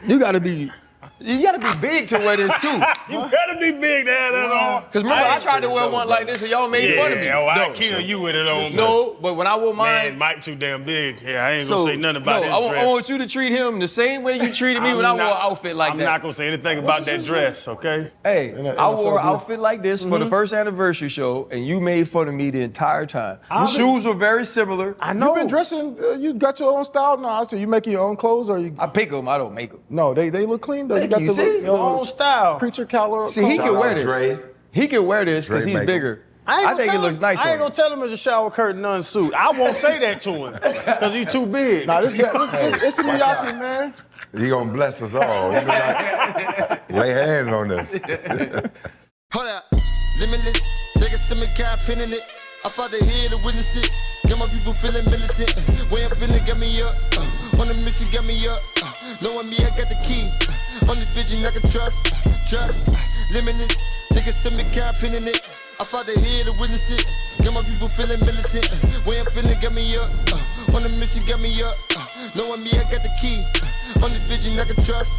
You gotta be big to wear this too. You gotta be big to have that on. Cause remember, I tried to wear one like this and y'all made fun of me. Yeah, I'd kill you with it on. No, but when I wore mine, man, Mike too damn big. Yeah, I ain't gonna say nothing about this dress. I want you to treat him the same way you treated me when I wore an outfit like that. I'm not gonna say anything about that dress, okay? Hey, I wore an outfit like this for the first anniversary show, and you made fun of me the entire time. The shoes were very similar. I know. You've been dressing. You got your own style now. So you making your own clothes, or you? I pick them. I don't make them. No, they look clean though. Thank you. See? Your own style. Preacher collar. See, he can wear this. He can wear this because he's bigger. I think it looks nice on him. I ain't gonna tell him it's a shower curtain unsuit. I won't say that to him because he's too big. Nah, it's a Miyake, man. He gonna bless us all. Lay hands on this. Hold up, limitless. Take a stomach, got a pin in it. I fought the head to witness it. Got my people feeling militant. Way I'm feeling got me up. On the mission got me up. Knowing me, I got the key. On the vision I can trust. Limitless. Take a stomach, got a pin in it. I fought the head to witness it. Got my people feeling militant. Way I'm feeling got me up. On the mission got me up. Knowing me, I got the key. On the vision I can trust.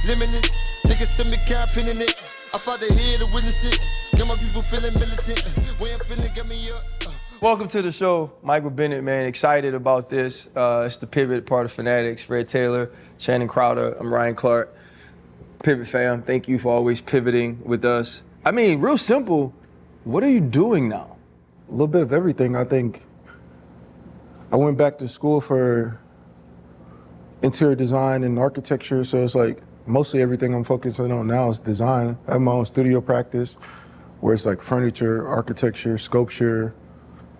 Limitless. Take a stomach, got a pin in it. I fought the head to witness it. Got my people feeling militant. Way I'm feeling got me up. Welcome to the show, Michael Bennett, man. Excited about this. It's the Pivot, part of Fanatics. Fred Taylor, Shannon Crowder, I'm Ryan Clark. Pivot fam, thank you for always pivoting with us. I mean, real simple, what are you doing now? A little bit of everything. I think I went back to school for interior design and architecture, so it's like mostly everything I'm focusing on now is design. I have my own studio practice where it's like furniture, architecture, sculpture.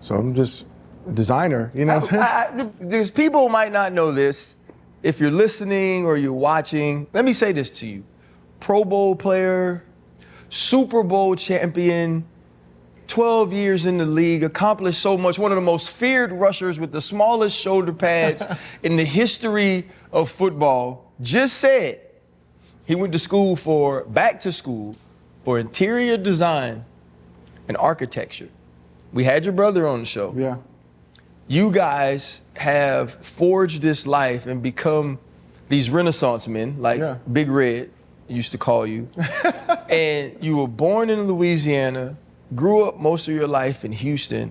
So I'm just a designer, you know what I'm saying? There's people might not know this. If you're listening or you're watching, let me say this to you. Pro Bowl player, Super Bowl champion, 12 years in the league, accomplished so much, one of the most feared rushers with the smallest shoulder pads in the history of football, just said he went back to school for interior design and architecture. We had your brother on the show. Yeah. You guys have forged this life and become these Renaissance men, like Big Red used to call you. And you were born in Louisiana, grew up most of your life in Houston.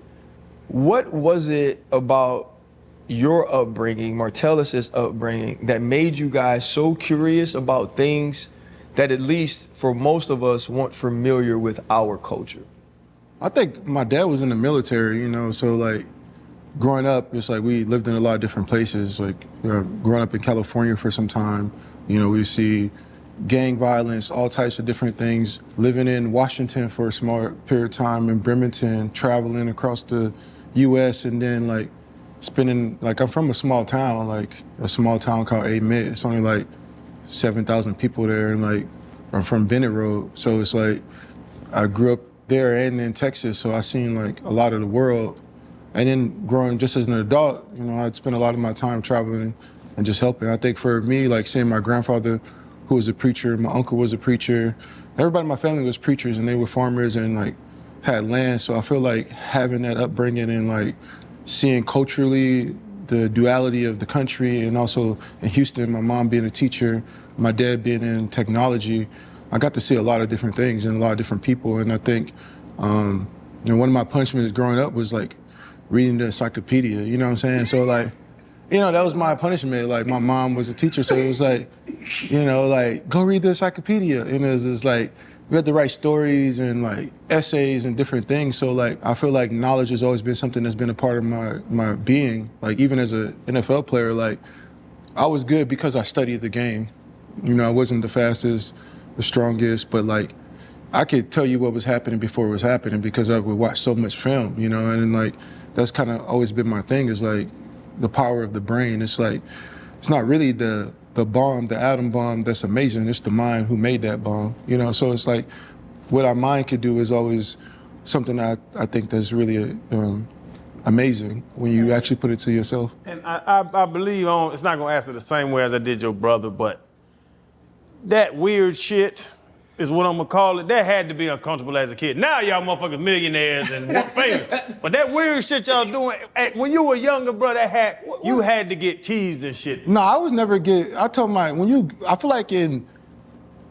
What was it about your upbringing, Martellus's upbringing, that made you guys so curious about things that at least for most of us weren't familiar with our culture? I think my dad was in the military, you know, so like growing up, it's like we lived in a lot of different places. Like growing up in California for some time, you know, we see gang violence, all types of different things. Living in Washington for a small period of time, in Bremerton, traveling across the US, and then like spending, like I'm from a small town called Amite. It's only like 7,000 people there, and like I'm from Bennett Road. So it's like I grew up there and in Texas, so I seen like a lot of the world. And then growing just as an adult, you know, I'd spend a lot of my time traveling and just helping. I think for me, like seeing my grandfather, who was a preacher, my uncle was a preacher, everybody in my family was preachers, and they were farmers and like had land. So I feel like having that upbringing and like seeing culturally the duality of the country, and also in Houston, my mom being a teacher, my dad being in technology, I got to see a lot of different things and a lot of different people. And I think, you know, one of my punishments growing up was like reading the encyclopedia, you know what I'm saying? So like, you know, that was my punishment. Like my mom was a teacher, so it was like, you know, like go read the encyclopedia. And it was just like, we had to write stories and like essays and different things. So like, I feel like knowledge has always been something that's been a part of my being. Like even as an NFL player, like I was good because I studied the game. You know, I wasn't the fastest, the strongest, but like I could tell you what was happening before it was happening because I would watch so much film, you know, and then like that's kind of always been my thing, is like the power of the brain. It's like, it's not really the bomb, the atom bomb that's amazing, it's the mind who made that bomb, you know? So it's like what our mind could do is always something I think that's really amazing when you actually put it to yourself. And I believe it's not gonna answer the same way as I did your brother, but that weird shit is what I'm gonna call it. That had to be uncomfortable as a kid. Now y'all motherfuckers millionaires and famous. But that weird shit y'all doing, when you were younger, bro, you had to get teased and shit. No, I was never I told I feel like in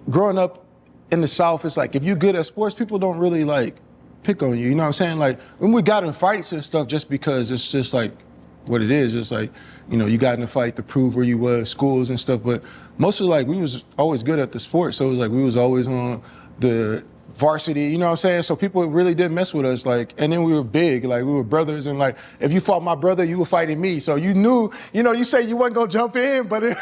growing up in the South, it's like if you're good at sports, people don't really like pick on you. You know what I'm saying? Like when we got in fights and stuff, just because it's just like what it is. It's like, you know, you got in a fight to prove where you was, schools and stuff. But mostly like we was always good at the sport. So it was like we was always on the varsity, you know what I'm saying? So people really didn't mess with us. Like, and then we were big, like we were brothers, and like if you fought my brother, you were fighting me. So you knew, you know, you say you wasn't gonna jump in, but you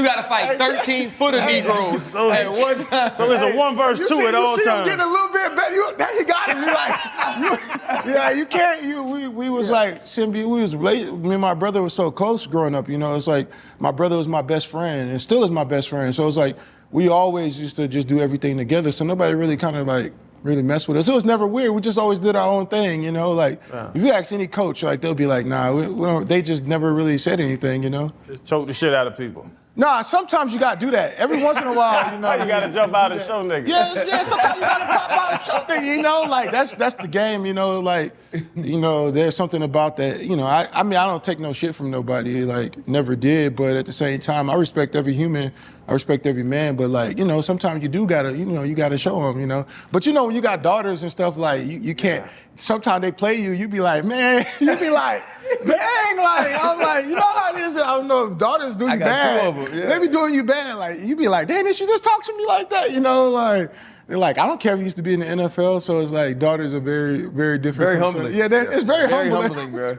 gotta fight 13-footer Negroes at one time. So it's a 1 versus 2 at all times. You see him getting a little bit better. You got him. You can't. We was like, Simbi, we was late. Me and my brother was so close growing up. You know, it's like my brother was my best friend and still is my best friend. So it's like we always used to just do everything together. So nobody really kind of like really messed with us. It was never weird. We just always did our own thing, you know. Like if you ask any coach, like they'll be like, nah, we don't. They just never really said anything, you know. Just choke the shit out of people. Nah, sometimes you gotta do that. Every once in a while, you know. You gotta jump out and show niggas. Yeah, sometimes you gotta pop out and show niggas, you know. Like that's the game, you know. Like, you know, there's something about that. You know, I mean, I don't take no shit from nobody. Like, never did. But at the same time, I respect every human. I respect every man. But like, you know, sometimes you do gotta, you know, you gotta show them, you know. But you know, when you got daughters and stuff, like you can't. Sometimes they play you. You be like, man. You be like. Dang, like, I'm like, you know how it is? I don't know, daughters do you bad. 2 of them, yeah. They be doing you bad. Like, you be like, dang, did she just talk to me like that? You know, like, they're like, I don't care if you used to be in the NFL, so it's like, daughters are very, very different. Very humbling. Yeah, it's very humbling, bro.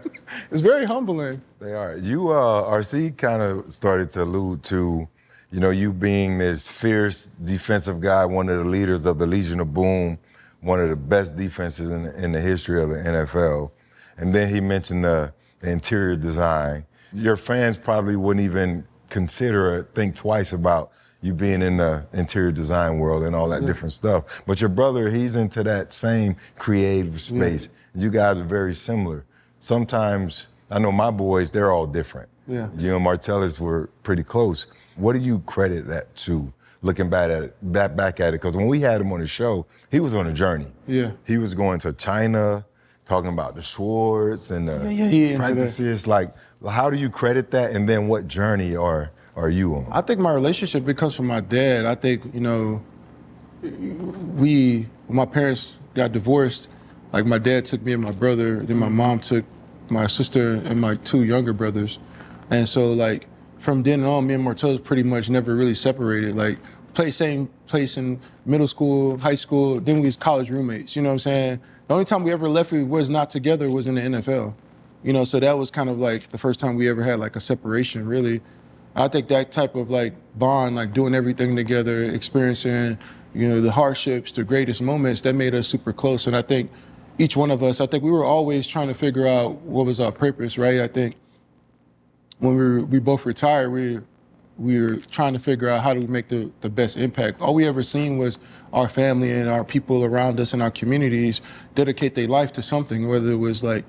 It's very humbling. They are. You, RC, kind of started to allude to, you know, you being this fierce defensive guy, one of the leaders of the Legion of Boom, one of the best defenses in the history of the NFL. And then he mentioned the interior design. Your fans probably wouldn't even consider or think twice about you being in the interior design world and all that different stuff. But your brother, he's into that same creative space. You guys are very similar. Sometimes, I know my boys, they're all different. Yeah. You and Martellus were pretty close. What do you credit that to? Looking back at it, because when we had him on the show, he was on a journey. Yeah. He was going to China, talking about the swords and the he practices. Like, how do you credit that? And then what journey are you on? I think my relationship comes from my dad. I think, you know, when my parents got divorced, like my dad took me and my brother, then my mom took my sister and my 2 younger brothers. And so like, from then on, me and Martellus pretty much never really separated. Like, same place in middle school, high school, then we was college roommates, you know what I'm saying? The only time we ever left we was not together was in the NFL. You know, so that was kind of like the first time we ever had like a separation, really. I think that type of like bond, like doing everything together, experiencing, you know, the hardships, the greatest moments, that made us super close. And I think each one of us, I think we were always trying to figure out what was our purpose, right? I think when we both retired, we were trying to figure out how do we make the best impact. All we ever seen was our family and our people around us in our communities dedicate their life to something, whether it was like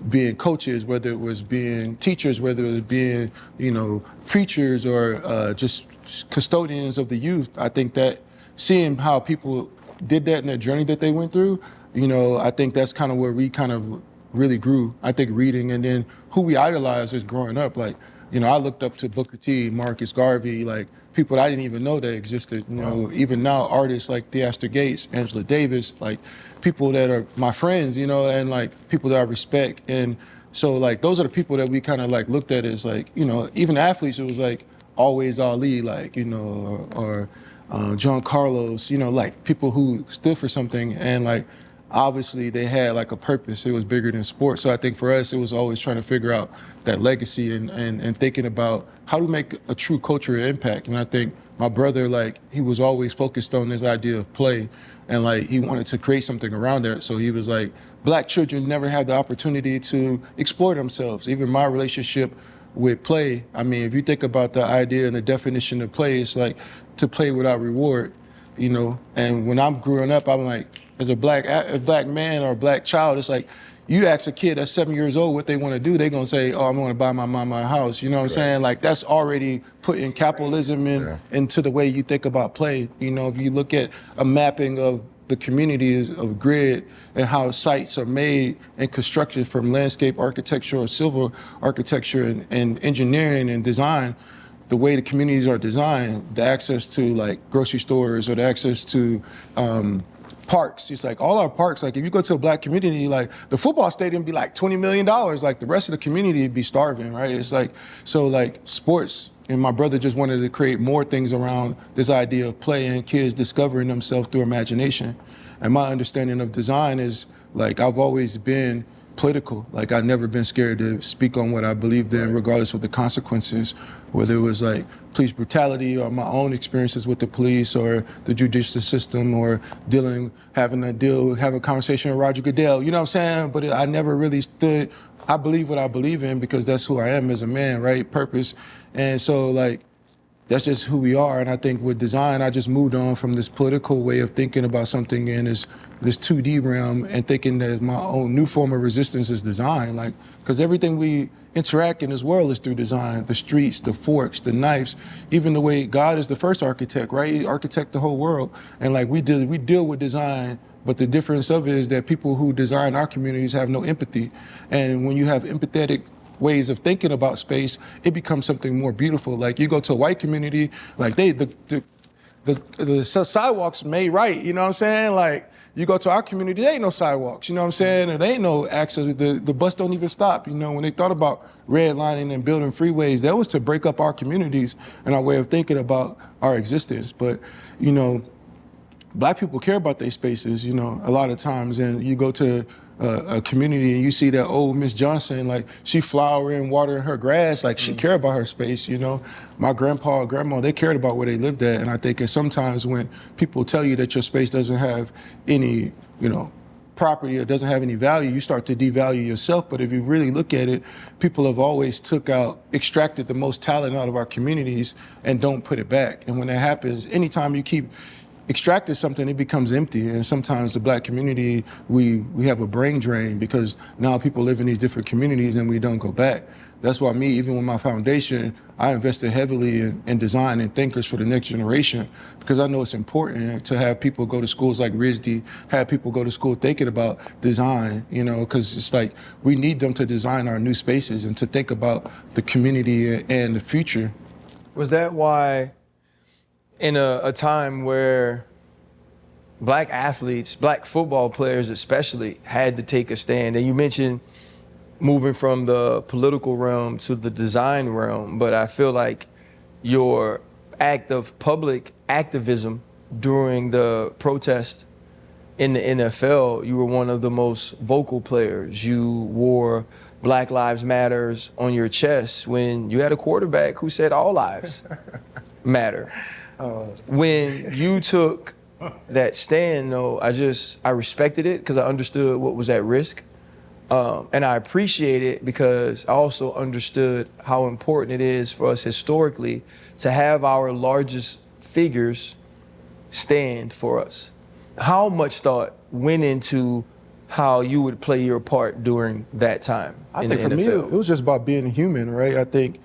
being coaches, whether it was being teachers, whether it was being, you know, preachers or just custodians of the youth. I think that seeing how people did that in their journey that they went through, you know, I think that's kind of where we kind of really grew. I think reading, and then who we idolized as growing up. Like, you know, I looked up to Booker T, Marcus Garvey, like people that I didn't even know that existed. You know, even now artists like Theaster Gates, Angela Davis, like people that are my friends, you know, and like people that I respect. And so like those are the people that we kind of like looked at as like, you know, even athletes, it was like always Ali, like, you know, or John Carlos, you know, like people who stood for something, and like obviously they had like a purpose. It was bigger than sports. So I think for us, it was always trying to figure out that legacy and thinking about how to make a true cultural impact. And I think my brother, like, he was always focused on this idea of play, and like he wanted to create something around that. So he was like, Black children never had the opportunity to explore themselves. Even my relationship with play, I mean, if you think about the idea and the definition of play, it's like to play without reward, you know? And when I'm growing up, I'm like, as a black man or a black child, it's like, you ask a kid that's 7 years old what they want to do, they're going to say, oh, I'm going to buy my mama a house. You know what I'm saying? Like, that's already putting capitalism into the way you think about play. You know, if you look at a mapping of the communities of grid and how sites are made and constructed from landscape architecture or civil architecture and engineering and design, the way the communities are designed, the access to like grocery stores or the access to parks. It's like all our parks, like if you go to a black community, like the football stadium be like $20 million, like the rest of the community would be starving, right? It's like, so like sports, and my brother just wanted to create more things around this idea of play and kids discovering themselves through imagination. And my understanding of design is like, I've always been political. Like I've never been scared to speak on what I believed in, regardless of the consequences, whether it was like police brutality or my own experiences with the police or the judicial system or having a conversation with Roger Goodell, you know what I'm saying? But I never really stood, I believe what I believe in because that's who I am as a man, right? Purpose. And so like, that's just who we are. And I think with design, I just moved on from this political way of thinking about something in this 2D realm and thinking that my own new form of resistance is design. Like, because everything we interact in this world is through design. The streets, the forks, the knives, even the way God is the first architect, right? He architect the whole world. And like we deal with design, but the difference of it is that people who design our communities have no empathy. And when you have empathetic ways of thinking about space, it becomes something more beautiful. Like you go to a white community, like the sidewalks made right, you know what I'm saying? Like you go to our community, there ain't no sidewalks, you know what I'm saying? And there ain't no access, the bus don't even stop, you know? When they thought about redlining and building freeways, that was to break up our communities and our way of thinking about our existence. But, you know, Black people care about their spaces, you know, a lot of times. And you go to a community and you see that old Miss Johnson, like she flowering, watering her grass, like she cared about her space, you know. My grandpa and grandma, they cared about where they lived at. And I think sometimes when people tell you that your space doesn't have any, you know, property or doesn't have any value, you start to devalue yourself. But if you really look at it, people have always extracted the most talent out of our communities and don't put it back. And when that happens, anytime you keep extracted something, it becomes empty. And sometimes the Black community, we have a brain drain because now people live in these different communities and we don't go back. That's why me, even with my foundation, I invested heavily in design and thinkers for the next generation because I know it's important to have people go to schools like RISD, have people go to school thinking about design, you know, because it's like we need them to design our new spaces and to think about the community and the future. Was that why in a time where Black athletes, Black football players especially, had to take a stand? And you mentioned moving from the political realm to the design realm, but I feel like your act of public activism during the protest in the NFL, you were one of the most vocal players. You wore Black Lives Matters on your chest when you had a quarterback who said all lives matter. When you took that stand, though, I respected it because I understood what was at risk. And I appreciate it because I also understood how important it is for us historically to have our largest figures stand for us. How much thought went into how you would play your part during that time in the NFL? I think for me, it was just about being human, right? I think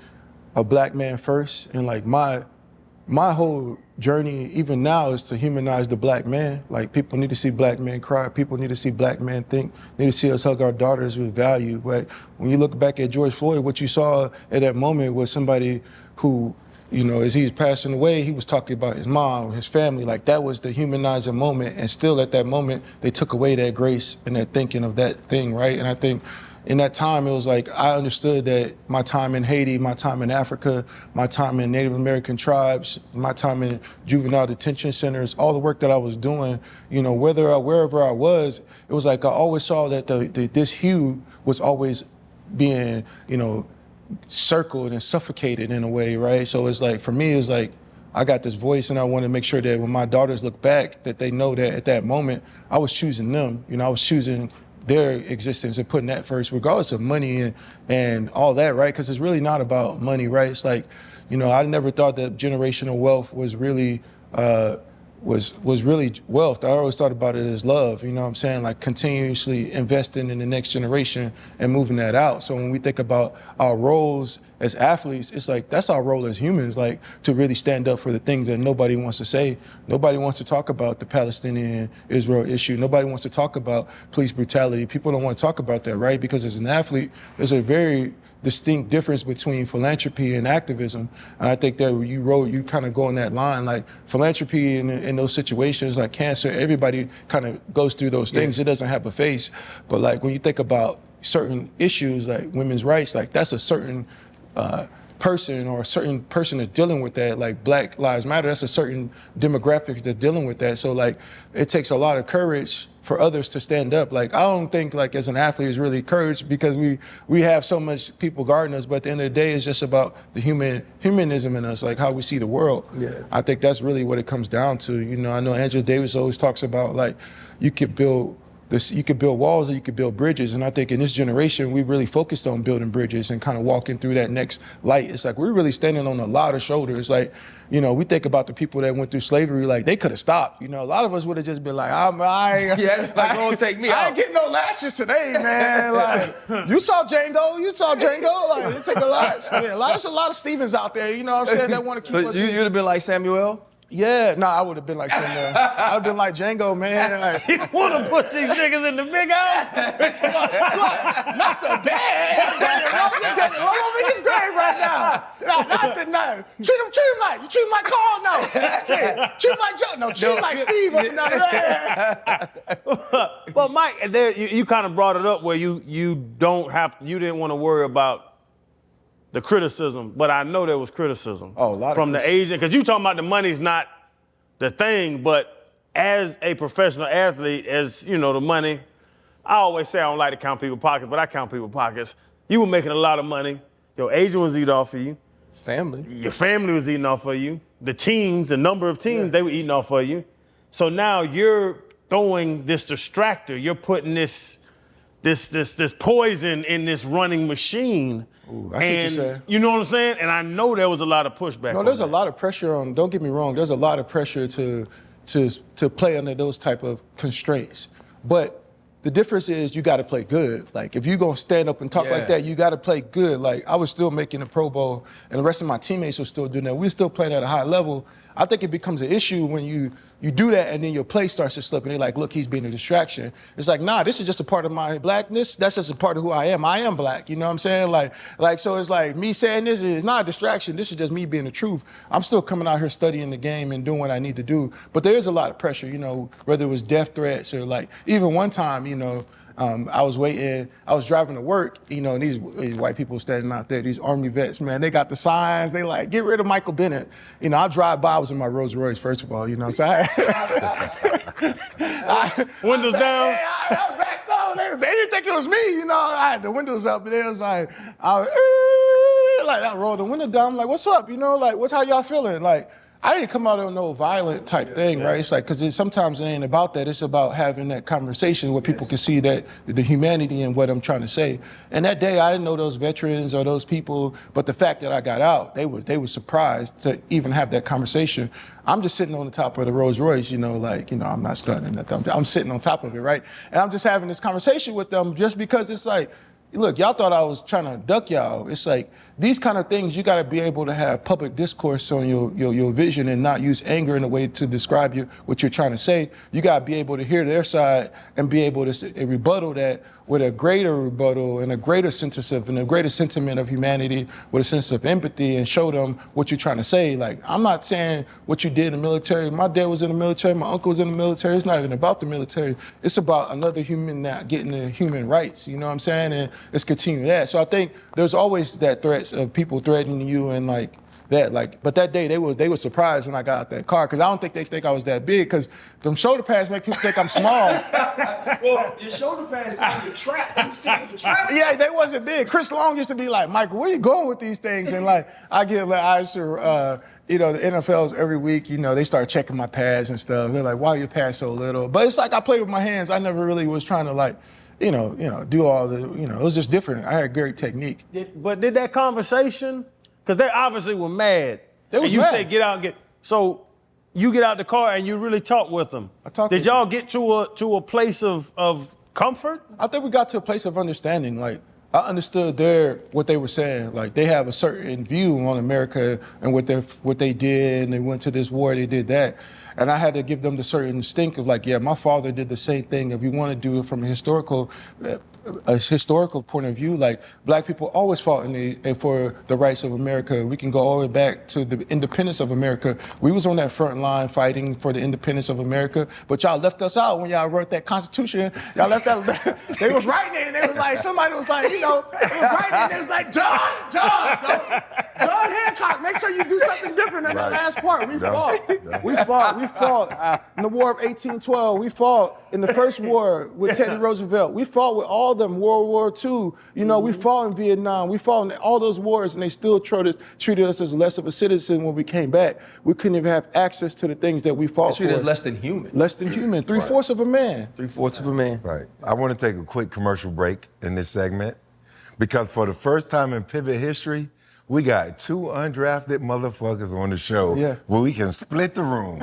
a Black man first, and like my whole journey, even now, is to humanize the Black man. Like, people need to see Black men cry. People need to see Black men think. Need to see us hug our daughters with value. But when you look back at George Floyd, what you saw at that moment was somebody who, you know, as he was passing away, he was talking about his mom, his family. Like, that was the humanizing moment. And still at that moment, they took away that grace and that thinking of that thing, right? And I think in that time, it was like, I understood that my time in Haiti, my time in Africa, my time in Native American tribes, my time in juvenile detention centers, all the work that I was doing, you know, wherever I was, it was like I always saw that this hue was always being, you know, circled and suffocated in a way, right? So it's like, for me, it was like, I got this voice and I want to make sure that when my daughters look back, that they know that at that moment, I was choosing them. You know, I was choosing their existence and putting that first, regardless of money and all that, right? Because it's really not about money, right? It's like, you know, I never thought that generational wealth was really was really wealth. I always thought about it as love, you know what I'm saying? Like continuously investing in the next generation and moving that out. So when we think about our roles as athletes, it's like that's our role as humans, like to really stand up for the things that nobody wants to say. Nobody wants to talk about the Palestinian-Israel issue. Nobody wants to talk about police brutality. People don't want to talk about that, right? Because as an athlete, there's a very distinct difference between philanthropy and activism. And I think that you kind of go on that line, like philanthropy in those situations like cancer, everybody kind of goes through those things. It doesn't have a face. But like when you think about certain issues like women's rights, like that's a certain person or a certain person that's dealing with that, like Black Lives Matter, that's a certain demographic that's dealing with that. So like it takes a lot of courage for others to stand up. Like I don't think like as an athlete it's really courage because we have so much people guarding us, but at the end of the day it's just about the humanism in us, like how we see the world. Yeah. I think that's really what it comes down to. You know, I know Angela Davis always talks about like you could build walls or you could build bridges. And I think in this generation, we really focused on building bridges and kind of walking through that next light. It's like we're really standing on a lot of shoulders. Like, you know, we think about the people that went through slavery, like they could have stopped. You know, a lot of us would have just been like, don't take me out. I ain't getting no lashes today, man. Like, you saw Django. Like, it took a lot. Yeah, there's a lot of Stevens out there, you know what I'm saying, that want to keep us. You'd have been like Samuel? Yeah, I would have been like Samuel. I would have been like Django, man. Like, You want to put these niggas in the big house? not the bad. Roll over in his grave right now. Not the no. Treat him like Carl. No. Treat him like Joe. No, treat him like Steve. Well, Mike, you kind of brought it up where you didn't want to worry about the criticism, but I know there was criticism. Oh, a lot from the agent, because you talking about the money's not the thing, but as a professional athlete, as you know, the money, I always say I don't like to count people's pockets, but I count people's pockets. You were making a lot of money. Your agent was eating off of you. Family. Your family was eating off of you. The number of teams, they were eating off of you. So now you're throwing this distractor. You're putting this poison in this running machine. Ooh, I see what you're saying. You know what I'm saying? And I know there was a lot of pushback. No, there's a lot of pressure on, don't get me wrong, there's a lot of pressure to play under those type of constraints. But the difference is you got to play good. Like if you're going to stand up and talk like that, you got to play good. Like I was still making the Pro Bowl and the rest of my teammates were still doing that. We were still playing at a high level. I think it becomes an issue when you do that and then your play starts to slip and they're like, look, he's being a distraction. It's like, nah, this is just a part of my blackness. That's just a part of who I am. I am black, you know what I'm saying? Like so it's like me saying this is not a distraction. This is just me being the truth. I'm still coming out here studying the game and doing what I need to do. But there is a lot of pressure, you know, whether it was death threats or like, even one time, you know, I was driving to work, you know, and these white people standing out there, these Army vets, man, they got the signs, they like, get rid of Michael Bennett. You know, I drive by, I was in my Rolls Royce, first of all, you know, so windows down. I backed up, they didn't think it was me, you know, I had the windows up, and they was like, I rolled the window down, I'm like, what's up, you know, like, how y'all feeling? Like, I didn't come out on no violent type thing, right? It's like, because sometimes it ain't about that. It's about having that conversation where people can see that the humanity in what I'm trying to say. And that day, I didn't know those veterans or those people, but the fact that I got out, they were surprised to even have that conversation. I'm just sitting on the top of the Rolls Royce, you know, like, you know, I'm not stunning. I'm sitting on top of it, right? And I'm just having this conversation with them just because it's like, look, y'all thought I was trying to duck y'all. It's like these kind of things, you got to be able to have public discourse on your vision and not use anger in a way to describe what you're trying to say. You got to be able to hear their side and be able to rebuttal that with a greater rebuttal and a greater sentiment of humanity, with a sense of empathy, and show them what you're trying to say. Like, I'm not saying what you did in the military. My dad was in the military. My uncle was in the military. It's not even about the military. It's about another human not getting the human rights. You know what I'm saying? And let's continue that. So I think there's always that threat of people threatening you and like that. Like, but that day they were surprised when I got out that car because I don't think they think I was that big because them shoulder pads make people think I'm small. Well, your shoulder pads in the trap. Yeah, they wasn't big. Chris Long used to be like, Michael, where you going with these things? And like, I get like, you know, the NFL every week, you know, they start checking my pads and stuff. They're like, why are your pads so little? But it's like I play with my hands. I never really was trying to like, you know, do all the, you know, it was just different. I had great technique. But did that conversation, because they obviously were mad. They was and you mad. said get out and get, so you get out the car and you really talk with them. Did y'all get to a place of comfort? I think we got to a place of understanding. Like, I understood what they were saying. Like, they have a certain view on America and what they did, and they went to this war, they did that. And I had to give them the certain instinct of like, yeah, my father did the same thing. If you want to do it from a historical point of view, like black people always fought for the rights of America. We can go all the way back to the independence of America. We was on that front line fighting for the independence of America, but y'all left us out when y'all wrote that Constitution. Y'all left that, they was writing it and they was like, somebody was like, it was writing it and they was like, John Hancock, make sure you do something different than that last part. We fought in the War of 1812. We fought in the first war with Teddy Roosevelt. We fought with all of them, World War II. We fought in Vietnam. We fought in all those wars, and they still treated us as less of a citizen when we came back. We couldn't even have access to the things that we fought for. Treated as less than human. Less than human. Three-fourths of a man. Three-fourths of a man. Right. I want to take a quick commercial break in this segment because for the first time in Pivot history, we got 2 undrafted motherfuckers on the show where we can split the room.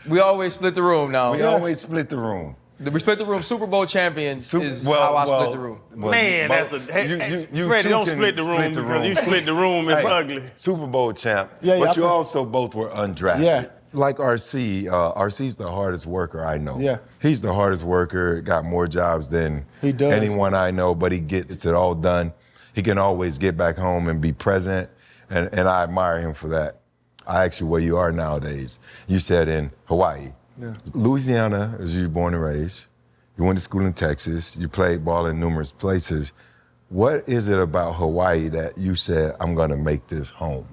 We always split the room now. We always split the room. We split the room. Super Bowl champion is how I split the room. Man, that's a... You Freddie, don't split the room because you split the room, it's ugly. Super Bowl champ, but you also both were undrafted. Yeah. Like RC's the hardest worker I know. Yeah. He's the hardest worker, got more jobs than anyone I know, but he gets it all done. He can always get back home and be present, and I admire him for that. I asked you where you are nowadays. You said in Hawaii. Yeah. Louisiana is you born and raised. You went to school in Texas. You played ball in numerous places. What is it about Hawaii that you said, I'm gonna make this home?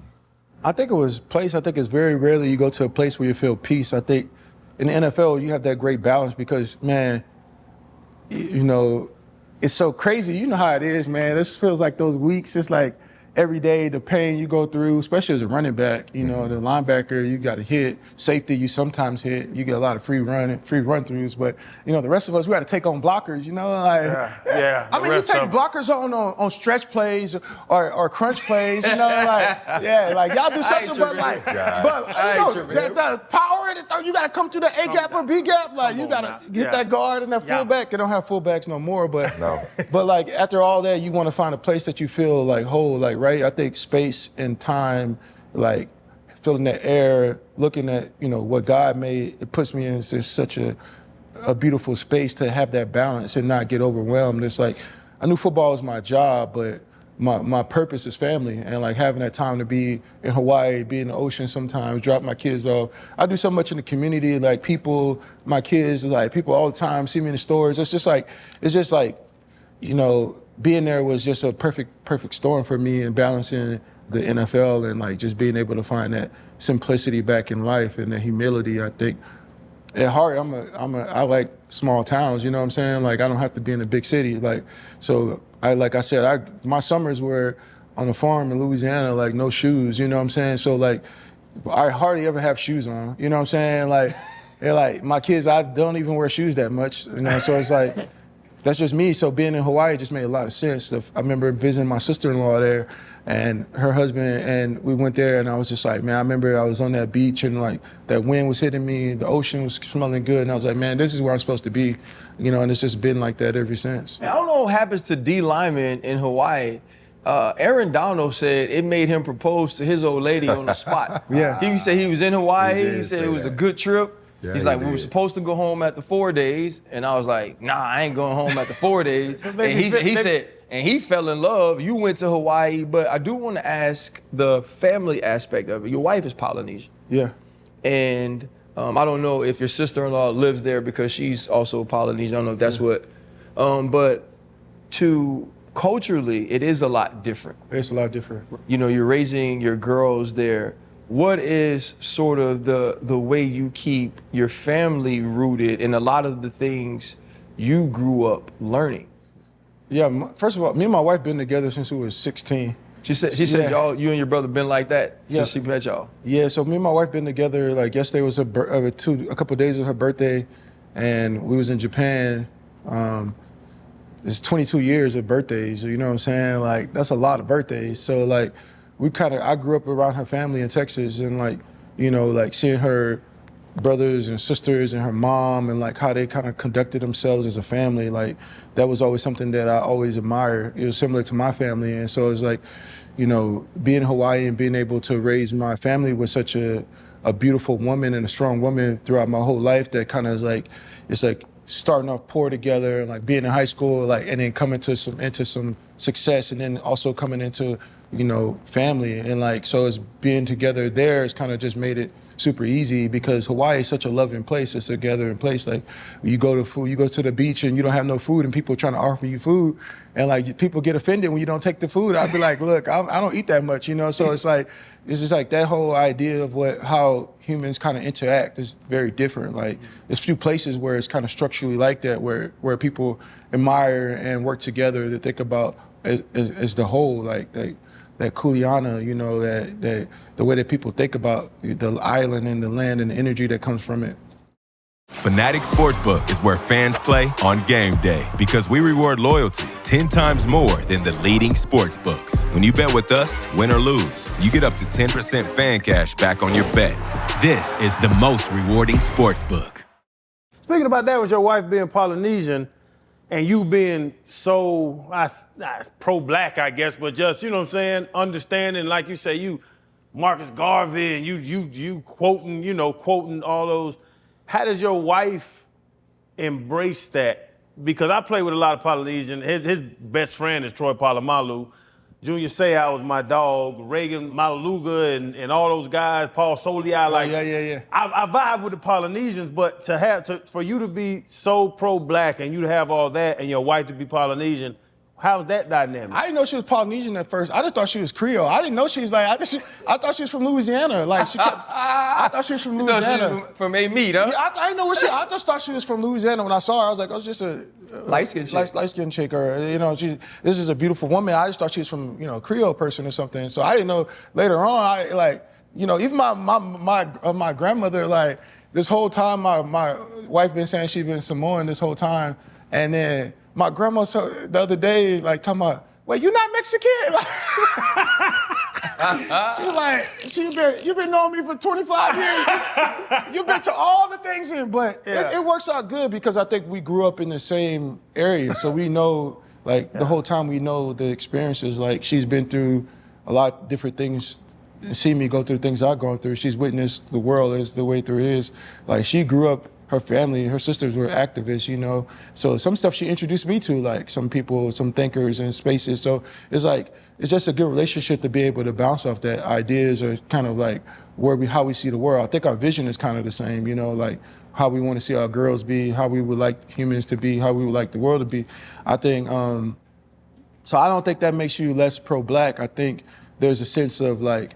I think it was place. I think it's very rarely you go to a place where you feel peace. I think in the NFL, you have that great balance because, man, it's so crazy. You know how it is, man. This feels like those weeks. It's like every day, the pain you go through, especially as a running back, the linebacker, you got to hit. Safety, you sometimes hit. You get a lot of free run-throughs. But, the rest of us, we got to take on blockers, I mean, you take blockers on stretch plays or crunch plays, y'all do something, that power, you got to come through the A gap or B gap. You got to get that guard and that fullback. They don't have fullbacks no more, but after all that, you want to find a place that you feel like whole, right? I think space and time, feeling that air, looking at, what God made, it puts me in just such a beautiful space to have that balance and not get overwhelmed. It's like, I knew football was my job, but my purpose is family and having that time to be in Hawaii, be in the ocean sometimes, drop my kids off. I do so much in the community, people, my kids, people all the time see me in the stores. It's just being there was just a perfect storm for me and balancing the NFL and just being able to find that simplicity back in life and the humility. I think at heart, I like small towns. You know what I'm saying? I don't have to be in a big city. My summers were on a farm in Louisiana, no shoes. You know what I'm saying? So I hardly ever have shoes on. You know what I'm saying? My kids, I don't even wear shoes that much. So it's that's just me. So being in Hawaii just made a lot of sense. I remember visiting my sister-in-law there and her husband, and we went there and I was just man, I remember I was on that beach and that wind was hitting me, the ocean was smelling good, and I was man, this is where I'm supposed to be, and it's just been like that ever since. I don't know what happens to D linemen in Hawaii. Aaron Donald said it made him propose to his old lady on the spot. Yeah. He said he was in Hawaii, he said it was a good trip. Yeah, he's we were supposed to go home after 4 days, and I was nah, I ain't going home after 4 days. And he said, and he fell in love. You went to Hawaii, but I do want to ask the family aspect of it. Your wife is Polynesian. Yeah. And I don't know if your sister-in-law lives there because she's also Polynesian. I don't know if that's what, but culturally, it is a lot different. It's a lot different. You're raising your girls there. What is sort of the way you keep your family rooted in a lot of the things you grew up learning? Yeah, first of all, me and my wife been together since we were 16. She said you and your brother been like that since she met y'all. Yeah, so me and my wife been together. Yesterday was a couple of days of her birthday, and we was in Japan. It's 22 years of birthdays. You know what I'm saying? That's a lot of birthdays. So I grew up around her family in Texas, and seeing her brothers and sisters and her mom and like how they kind of conducted themselves as a family. Like that was always something that I always admired. It was similar to my family. And so it's like, you know, being in Hawaii and being able to raise my family with such a beautiful woman and a strong woman throughout my whole life that kind of is like, it's like starting off poor together and like being in high school, like, and then coming to into some success and then also coming into, you know, family. And like, so it's being together there has kind of just made it super easy because Hawaii is such a loving place. It's a gathering place. Like you go to the beach and you don't have no food and people are trying to offer you food and like people get offended when you don't take the food. I'd be like, look, I don't eat that much, you know? So it's like, it's just like that whole idea of how humans kind of interact is very different. Like there's few places where it's kind of structurally like that, where people admire and work together to think about as the whole, like that kuleana, you know, that the way that people think about the island and the land and the energy that comes from it. Fanatic Sportsbook is where fans play on game day because we reward loyalty 10 times more than the leading sports books. When you bet with us, win or lose, you get up to 10% fan cash back on your bet. This is the most rewarding sportsbook. Speaking about that, with your wife being Polynesian and you being so pro-black, I guess, but just, you know what I'm saying, understanding, like you say, you Marcus Garvey and you quoting all those. How does your wife embrace that? Because I play with a lot of Polynesian. His best friend is Troy Polamalu. Junior Seau was my dog. Reagan Malaluga and all those guys. Paul Soliai. Like, yeah. I vibe with the Polynesians, but for you to be so pro-black and you to have all that and your wife to be Polynesian, how's that dynamic? I didn't know she was Polynesian at first. I just thought she was Creole. I didn't know she was like, I thought she was from Louisiana. Like, I thought she was from Louisiana. From a meat, huh? Yeah, I didn't know I just thought she was from Louisiana when I saw her. I was like, oh, it's just a light-skinned chick. Light-skinned chick, or, you know, this is a beautiful woman. I just thought she was from, you know, Creole person or something. So I didn't know later on, even my grandmother, like, this whole time, my wife been saying she's been Samoan this whole time. And then my grandma the other day, like, talking about, wait, you not Mexican? She's like, you've been knowing me for 25 years. You've been to all the things here, but it works out good because I think we grew up in the same area. So we know, like, the whole time we know the experiences. Like, she's been through a lot of different things, seen me go through things I've gone through. She's witnessed the world as the way through it is. Like, she grew up, her family, her sisters were activists, you know. So some stuff she introduced me to, like some people, some thinkers and spaces. So it's like, it's just a good relationship to be able to bounce off that. Ideas are kind of like how we see the world. I think our vision is kind of the same, you know, like how we want to see our girls be, how we would like humans to be, how we would like the world to be. I think, so I don't think that makes you less pro-black. I think there's a sense of like,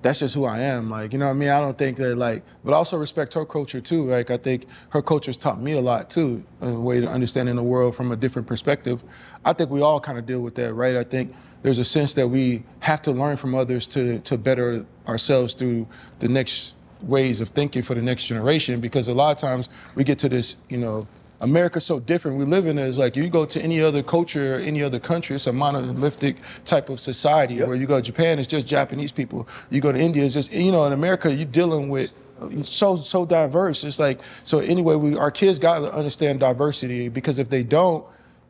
that's just who I am, like, you know what I mean? I don't think that, like, but I also respect her culture too. Like, I think her culture's taught me a lot too, a way to understanding the world from a different perspective. I think we all kind of deal with that, right? I think there's a sense that we have to learn from others to better ourselves through the next ways of thinking for the next generation, because a lot of times we get to this, you know, America's so different. We live in it. It's like you go to any other culture, any other country, it's a monolithic type of society. Yep. Where you go to Japan, it's just Japanese people. You go to India, it's just, you know, in America, you're dealing with so diverse. It's like, so anyway, our kids got to understand diversity, because if they don't,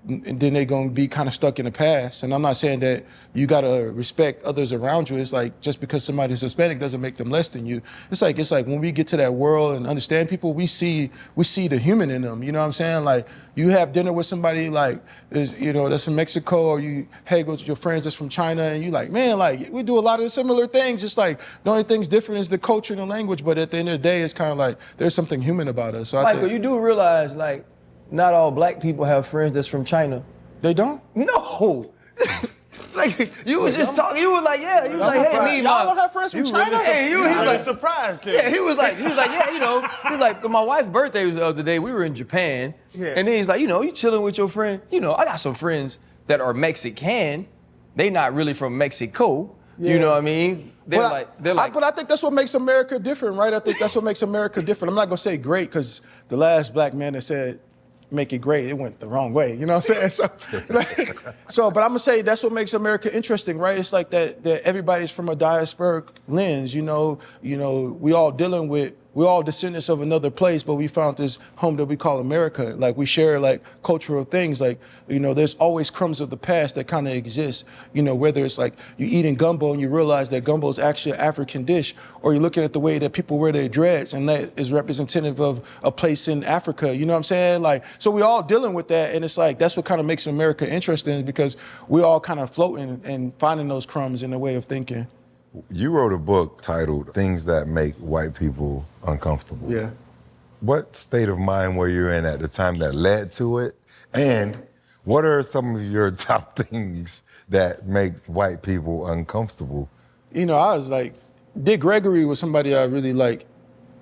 then they're going to be kind of stuck in the past. And I'm not saying that you got to respect others around you. It's like, just because somebody's Hispanic doesn't make them less than you. It's like when we get to that world and understand people, we see the human in them. You know what I'm saying? Like, you have dinner with somebody like, that's from Mexico, or you go to your friends that's from China, and you like, man, like, we do a lot of similar things. It's like, the only thing's different is the culture and the language, but at the end of the day, it's kind of like, there's something human about us. So Michael, you do realize, like, not all black people have friends that's from China. They don't? No. Like, you was just talking. You was like, yeah. You was like, hey, y'all don't have friends from China? Really, hey, he was like surprised too. Yeah, he was like, yeah, you know. He was like, my wife's birthday was the other day. We were in Japan. Yeah. And then he's like, you know, you chilling with your friend. You know, I got some friends that are Mexican. They not really from Mexico. Yeah. You know what I mean? They're like. But I think that's what makes America different, right? I think that's what makes America different. I'm not gonna say great, because the last black man that said make it great, it went the wrong way, you know what I'm saying? So, but I'm gonna say that's what makes America interesting, right? It's like that everybody's from a diasporic lens, you know, we all dealing with we're all descendants of another place, but we found this home that we call America. Like we share like cultural things. Like, you know, there's always crumbs of the past that kind of exist. You know, whether it's like you eating gumbo and you realize that gumbo is actually an African dish, or you're looking at the way that people wear their dreads and that is representative of a place in Africa. You know what I'm saying? Like, so we all dealing with that, and it's like that's what kind of makes America interesting, because we're all kind of floating and finding those crumbs in a way of thinking. You wrote a book titled Things That Make White People Uncomfortable. Yeah. What state of mind were you in at the time that led to it? And what are some of your top things that makes white people uncomfortable? You know, I was like, Dick Gregory was somebody I really like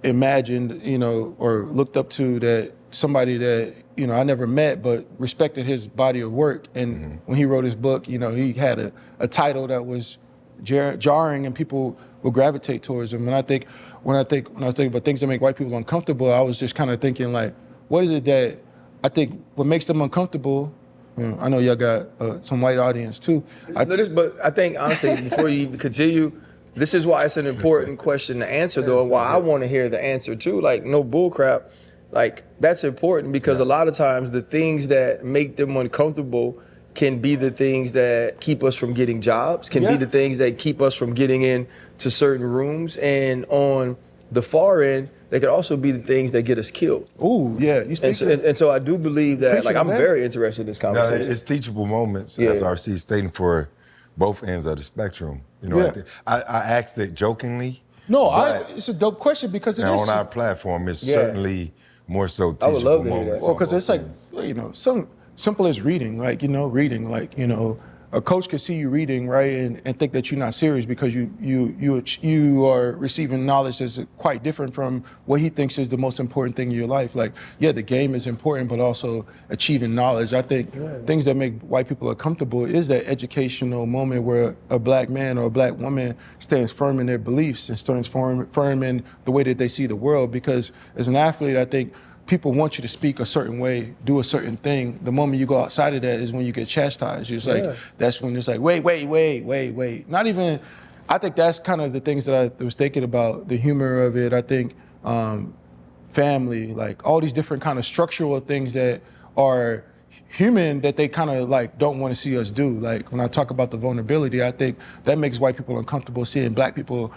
imagined, you know, or looked up to, that somebody that, you know, I never met, but respected his body of work. And when he wrote his book, you know, he had a title that was jarring, and people will gravitate towards him. And I think when I was thinking about things that make white people uncomfortable, I was just kind of thinking like, what is it that I think what makes them uncomfortable? You know, I know y'all got some white audience too. But I think honestly, before you even continue, this is why it's an important question to answer, though, and why I want to hear the answer too. Like, no bullcrap. Like, that's important, because a lot of times the things that make them uncomfortable can be the things that keep us from getting jobs, can be the things that keep us from getting into certain rooms. And on the far end, they could also be the things that get us killed. Ooh, yeah. And so I do believe that, like, I'm very interested in this conversation. Now, it's teachable moments, as RC is stating, for both ends of the spectrum. You know, I asked it jokingly. No, it's a dope question, because it is. On our platform, it's certainly more so teachable I would love to hear moments. that. Well, because it's like, you know, some simple as reading, like, you know, like, you know, a coach could see you reading, right, and think that you're not serious because you are receiving knowledge that's quite different from what he thinks is the most important thing in your life. Like, yeah, the game is important, but also achieving knowledge. I think things that make white people uncomfortable is that educational moment where a black man or a black woman stands firm in their beliefs and stands firm in the way that they see the world. Because as an athlete, I think people want you to speak a certain way, do a certain thing. The moment you go outside of that is when you get chastised. It's like, that's when it's like, wait. Not even, I think that's kind of the things that I was thinking about, the humor of it. I think family, like all these different kind of structural things that are human that they kind of like don't want to see us do. Like when I talk about the vulnerability, I think that makes white people uncomfortable, seeing black people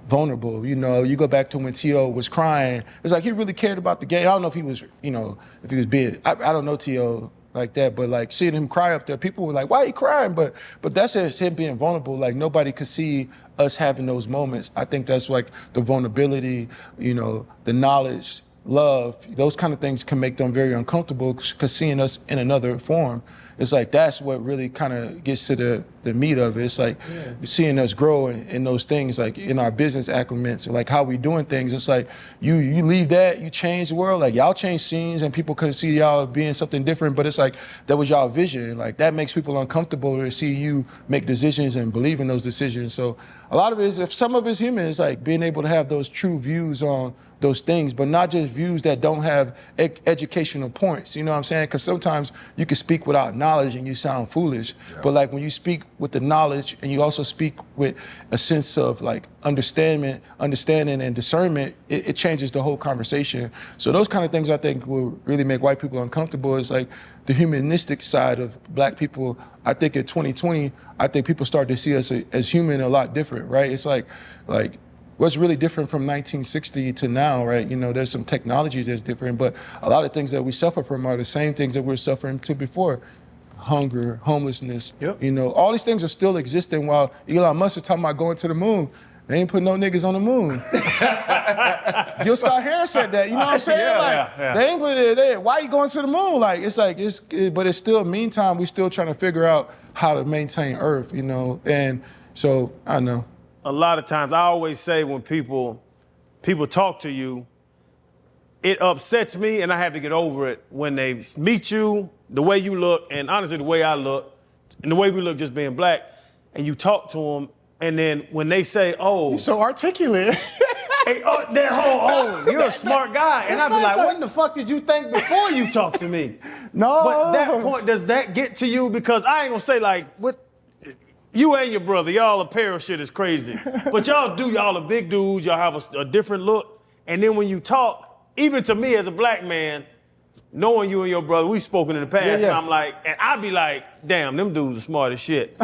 vulnerable. You know, you go back to when T.O. was crying, it's like he really cared about the game. I don't know if he was, you know, if he was being, I don't know T.O. like that, but like seeing him cry up there, people were like, why are you crying? But that's him being vulnerable. Like nobody could see us having those moments. I think that's like the vulnerability, you know, the knowledge, love, those kind of things can make them very uncomfortable, because seeing us in another form, it's like that's what really kind of gets to the meat of it. It's like seeing us grow in those things, like in our business accliments, like how we doing things. It's like you leave that, you change the world. Like y'all change scenes and people can see y'all being something different, but it's like that was y'all vision. Like that makes people uncomfortable to see you make decisions and believe in those decisions. So a lot of it is, if some of it's human, it's like being able to have those true views on those things, but not just views that don't have educational points. You know what I'm saying? Because sometimes you can speak without knowledge and you sound foolish. But like when you speak with the knowledge and you also speak with a sense of like understanding and discernment, it changes the whole conversation. So those kind of things I think will really make white people uncomfortable. Is like the humanistic side of black people. I think in 2020, I think people start to see us as human a lot different, right? It's like what's really different from 1960 to now, right? You know, there's some technology that's different, but a lot of things that we suffer from are the same things that we were suffering to before. Hunger, homelessness, you know, all these things are still existing while Elon Musk is talking about going to the moon. They ain't putting no niggas on the moon. Gil Scott Heron said that, you know what I'm saying? They ain't put it there. Why are you going to the moon? Like, it's like, but it's still, meantime, we still trying to figure out how to maintain Earth, you know? And so, I don't know. A lot of times, I always say when people talk to you, it upsets me, and I have to get over it when they meet you, the way you look, and honestly, the way I look, and the way we look just being black, and you talk to them, and then when they say, oh. You're so articulate. Hey, you're a smart guy. And I'd be like, what the fuck did you think before you talked to me? No. But at that point, does that get to you? Because I ain't gonna say like, what? You and your brother, y'all apparel shit is crazy. But y'all are big dudes, y'all have a different look. And then when you talk, even to me as a black man, knowing you and your brother, we've spoken in the past, and I'm like, and I'd be like, damn, them dudes are smart as shit.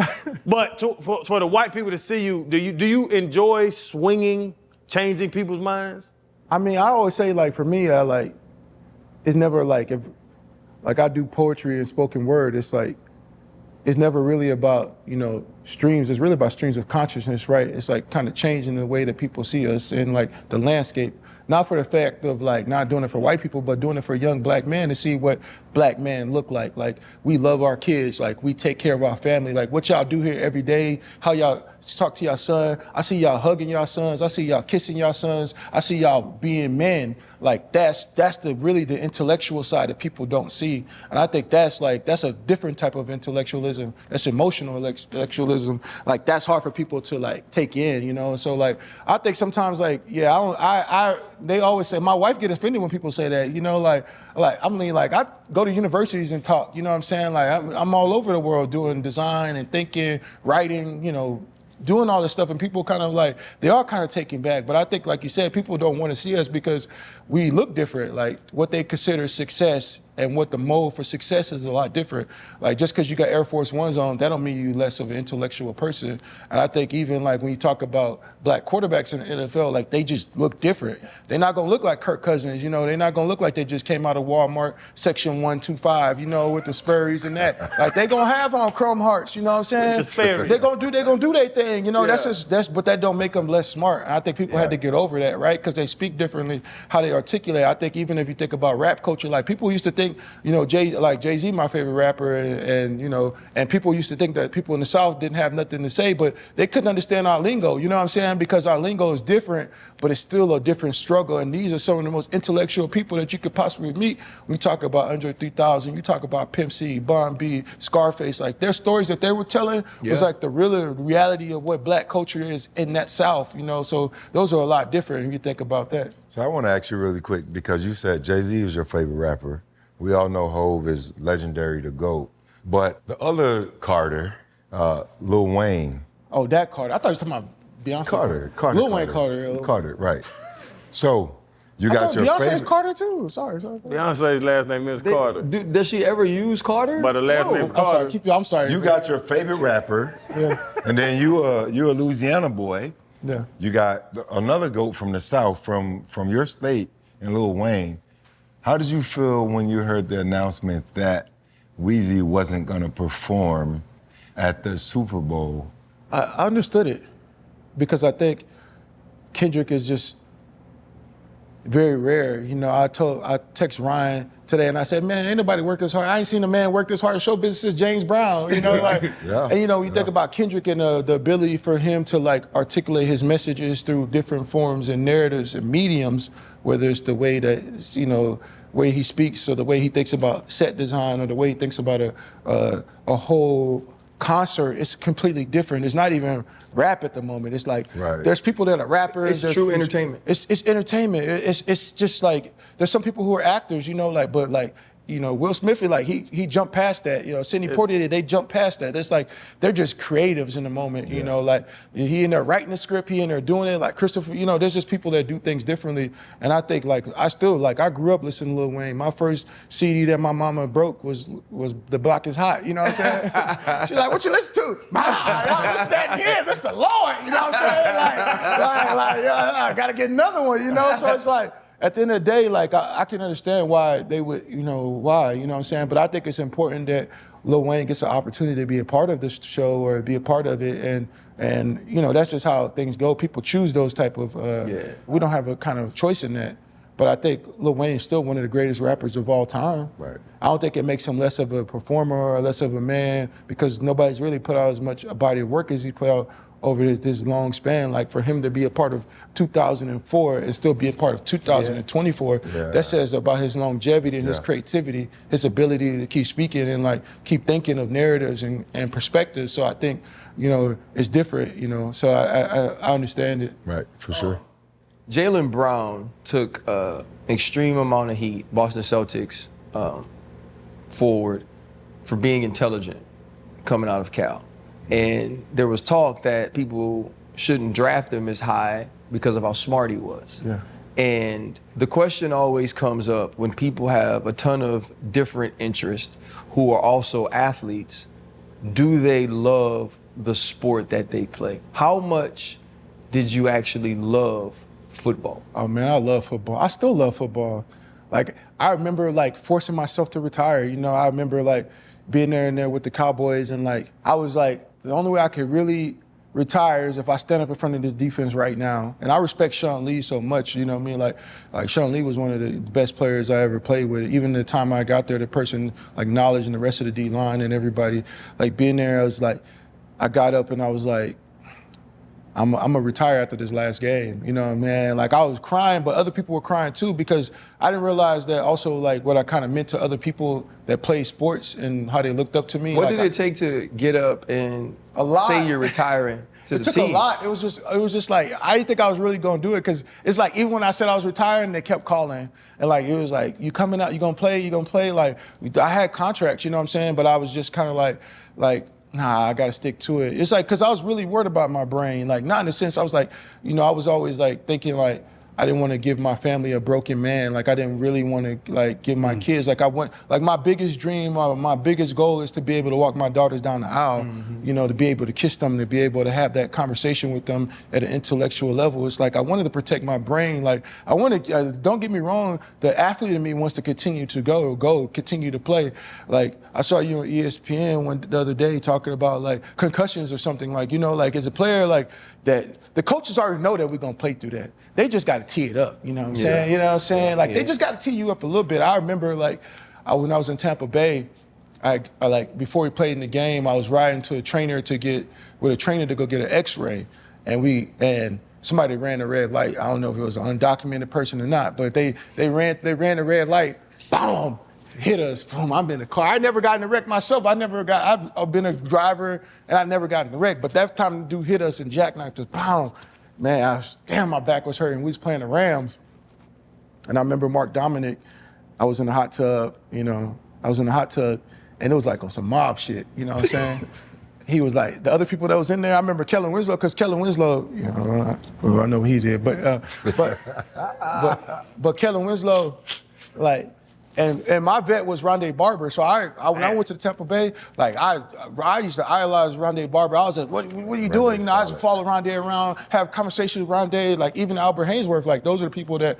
But for the white people to see you, do you enjoy swinging, changing people's minds? I mean, I always say, like, for me, it's never like, if like I do poetry and spoken word, it's like, it's never really about, streams. It's really about streams of consciousness, right? It's like kind of changing the way that people see us and like the landscape. Not for the fact of like not doing it for white people, but doing it for young black men to see what black men look like. Like, we love our kids, like we take care of our family, like what y'all do here every day, how y'all talk to y'all son. I see y'all hugging y'all sons. I see y'all kissing y'all sons. I see y'all being men. Like that's really the intellectual side that people don't see. And I think that's a different type of intellectualism. That's emotional intellectualism. Like that's hard for people to like take in, And so like, I think sometimes like, they always say, my wife get offended when people say that, I go to universities and talk, you know what I'm saying? Like I'm all over the world doing design and thinking, writing, doing all this stuff, and people kind of like, they are kind of taken back. But I think, like you said, people don't want to see us because we look different. Like what they consider success and what the mold for success is a lot different. Like just because you got Air Force Ones on, that don't mean you less of an intellectual person. And I think even like when you talk about black quarterbacks in the NFL, like they just look different. They're not gonna look like Kirk Cousins, They're not gonna look like they just came out of Walmart section 125, with the Sperry's and that. Like they gonna have on chrome hearts, you know what I'm saying? They're gonna do their thing, but that don't make them less smart. And I think people had to get over that, right? Because they speak differently, how they articulate. I think even if you think about rap culture, like people used to think, Jay-Z, my favorite rapper, and people used to think that people in the South didn't have nothing to say, but they couldn't understand our lingo, you know what I'm saying? Because our lingo is different, but it's still a different struggle. And these are some of the most intellectual people that you could possibly meet. We talk about Andre 3000, you talk about Pimp C, Bun B, Scarface, like their stories that they were telling was like the real reality of what black culture is in that South, so those are a lot different when you think about that. So I want to ask you really quick, because you said Jay-Z is your favorite rapper. We all know Hov is legendary, the GOAT. But the other Carter, Lil Wayne. Oh, that Carter. I thought you were talking about Beyonce. Carter. Lil Wayne Carter. Carter, right. So you got your Beyonce's favorite. Carter too. Sorry. Beyonce's last name is Carter. Does she ever use Carter? But the last name Carter. I'm sorry. You got your favorite rapper, and then you're a Louisiana boy. Yeah. You got another GOAT from the South, from your state, and Lil Wayne. How did you feel when you heard the announcement that Weezy wasn't gonna perform at the Super Bowl? I understood it because I think Kendrick is just very rare. I text Ryan today and I said, man, ain't nobody work this hard. I ain't seen a man work this hard in show business since James Brown. And you think about Kendrick and the ability for him to like articulate his messages through different forms and narratives and mediums, whether it's the way that, way he speaks or the way he thinks about set design or the way he thinks about a whole concert. It's completely different. It's not even rap at the moment. It's like there's people that are rappers. It's true entertainment. It's entertainment. It's just like there's some people who are actors, but Will Smith, he jumped past that. Sidney Poitier, they jumped past that. It's like they're just creatives in the moment. He in there writing the script, he in there doing it. Like Christopher, there's just people that do things differently. And I think I grew up listening to Lil Wayne. My first CD that my mama broke was The Block Is Hot. You know what I'm saying? She's like, what you listen to? Listen that here, that's the Lord. You know what I'm saying? I gotta get another one. So it's like. At the end of the day, I can understand why they would, why, you know what I'm saying? But I think it's important that Lil Wayne gets an opportunity to be a part of this show or be a part of it. And that's just how things go. People choose those type of, we don't have a kind of choice in that. But I think Lil Wayne is still one of the greatest rappers of all time. Right. I don't think it makes him less of a performer or less of a man because nobody's really put out as much a body of work as he put out over this long span. Like for him to be a part of 2004 and still be a part of 2024, that says about his longevity and his creativity, his ability to keep speaking and keep thinking of narratives and perspectives. So I think, it's different, so I understand it. Right, for sure. Jaylen Brown took an extreme amount of heat, Boston Celtics, forward for being intelligent coming out of Cal. And there was talk that people shouldn't draft him as high because of how smart he was. Yeah. And the question always comes up when people have a ton of different interests who are also athletes, do they love the sport that they play? How much did you actually love football? Oh man, I love football. I still love football. Like, I remember like forcing myself to retire. You know, I remember like being there with the Cowboys, and like, I was like, the only way I could really retire is if I stand up in front of this defense right now. And I respect Sean Lee so much, you know what I mean? Like Sean Lee was one of the best players I ever played with. Even the time I got there, the person like Knowledge and the rest of the D-line and everybody, like being there, I was like, I got up and I was like, I'm gonna retire after this last game, you know what I mean? Like, I was crying, but other people were crying too, because I didn't realize that also like what I kind of meant to other people that play sports and how they looked up to me. What like, did it take to get up and A lot. say you're retiring to the It took team? a lot. It was just like, I didn't think I was really gonna do it, because it's like, even when I said I was retiring, they kept calling. And like, it was like, you coming out, you gonna play? Like, I had contracts, you know what I'm saying? But I was just kind of like, nah, I gotta stick to it. It's like, cause I was really worried about my brain. Like, not in the sense, I was like, you know, I was always like thinking like, I didn't want to give my family a broken man. Like, I didn't really want to like give my kids, like my biggest dream, my biggest goal is to be able to walk my daughters down the aisle, you know, to be able to kiss them, to be able to have that conversation with them at an intellectual level. It's like, I wanted to protect my brain. Like, I want to, don't get me wrong, the athlete in me wants to continue to continue to play. Like, I saw you on ESPN the other day talking about like concussions or something, like, you know, like as a player, like that the coaches already know that we're going to play through that. They just got to tee it up, you know what I'm saying? You know what I'm saying? Like, they just got to tee you up a little bit. I remember, like, when I was in Tampa Bay, I like, before we played in the game, I was riding to a trainer to go get an x-ray. And somebody ran a red light. I don't know if it was an undocumented person or not, but they ran a red light, boom, hit us, boom, I'm in the car. I never got in a wreck myself. I've been a driver, and I never got in a wreck. But that time the dude hit us and jackknifed us, boom. Man, my back was hurting. We was playing the Rams. And I remember Mark Dominic, I was in the hot tub, and it was like on some mob shit, you know what I'm saying? He was like, the other people that was in there, I remember Kellen Winslow, because Kellen Winslow, you know, I know what he did, but Kellen Winslow, like, and my vet was Rondé Barber. So when I went to the Tampa Bay, like I used to idolize Rondé Barber. I was like, what are you doing? You know, I used to follow Rondé around, have conversations with Rondé, like even Albert Hainsworth, like those are the people that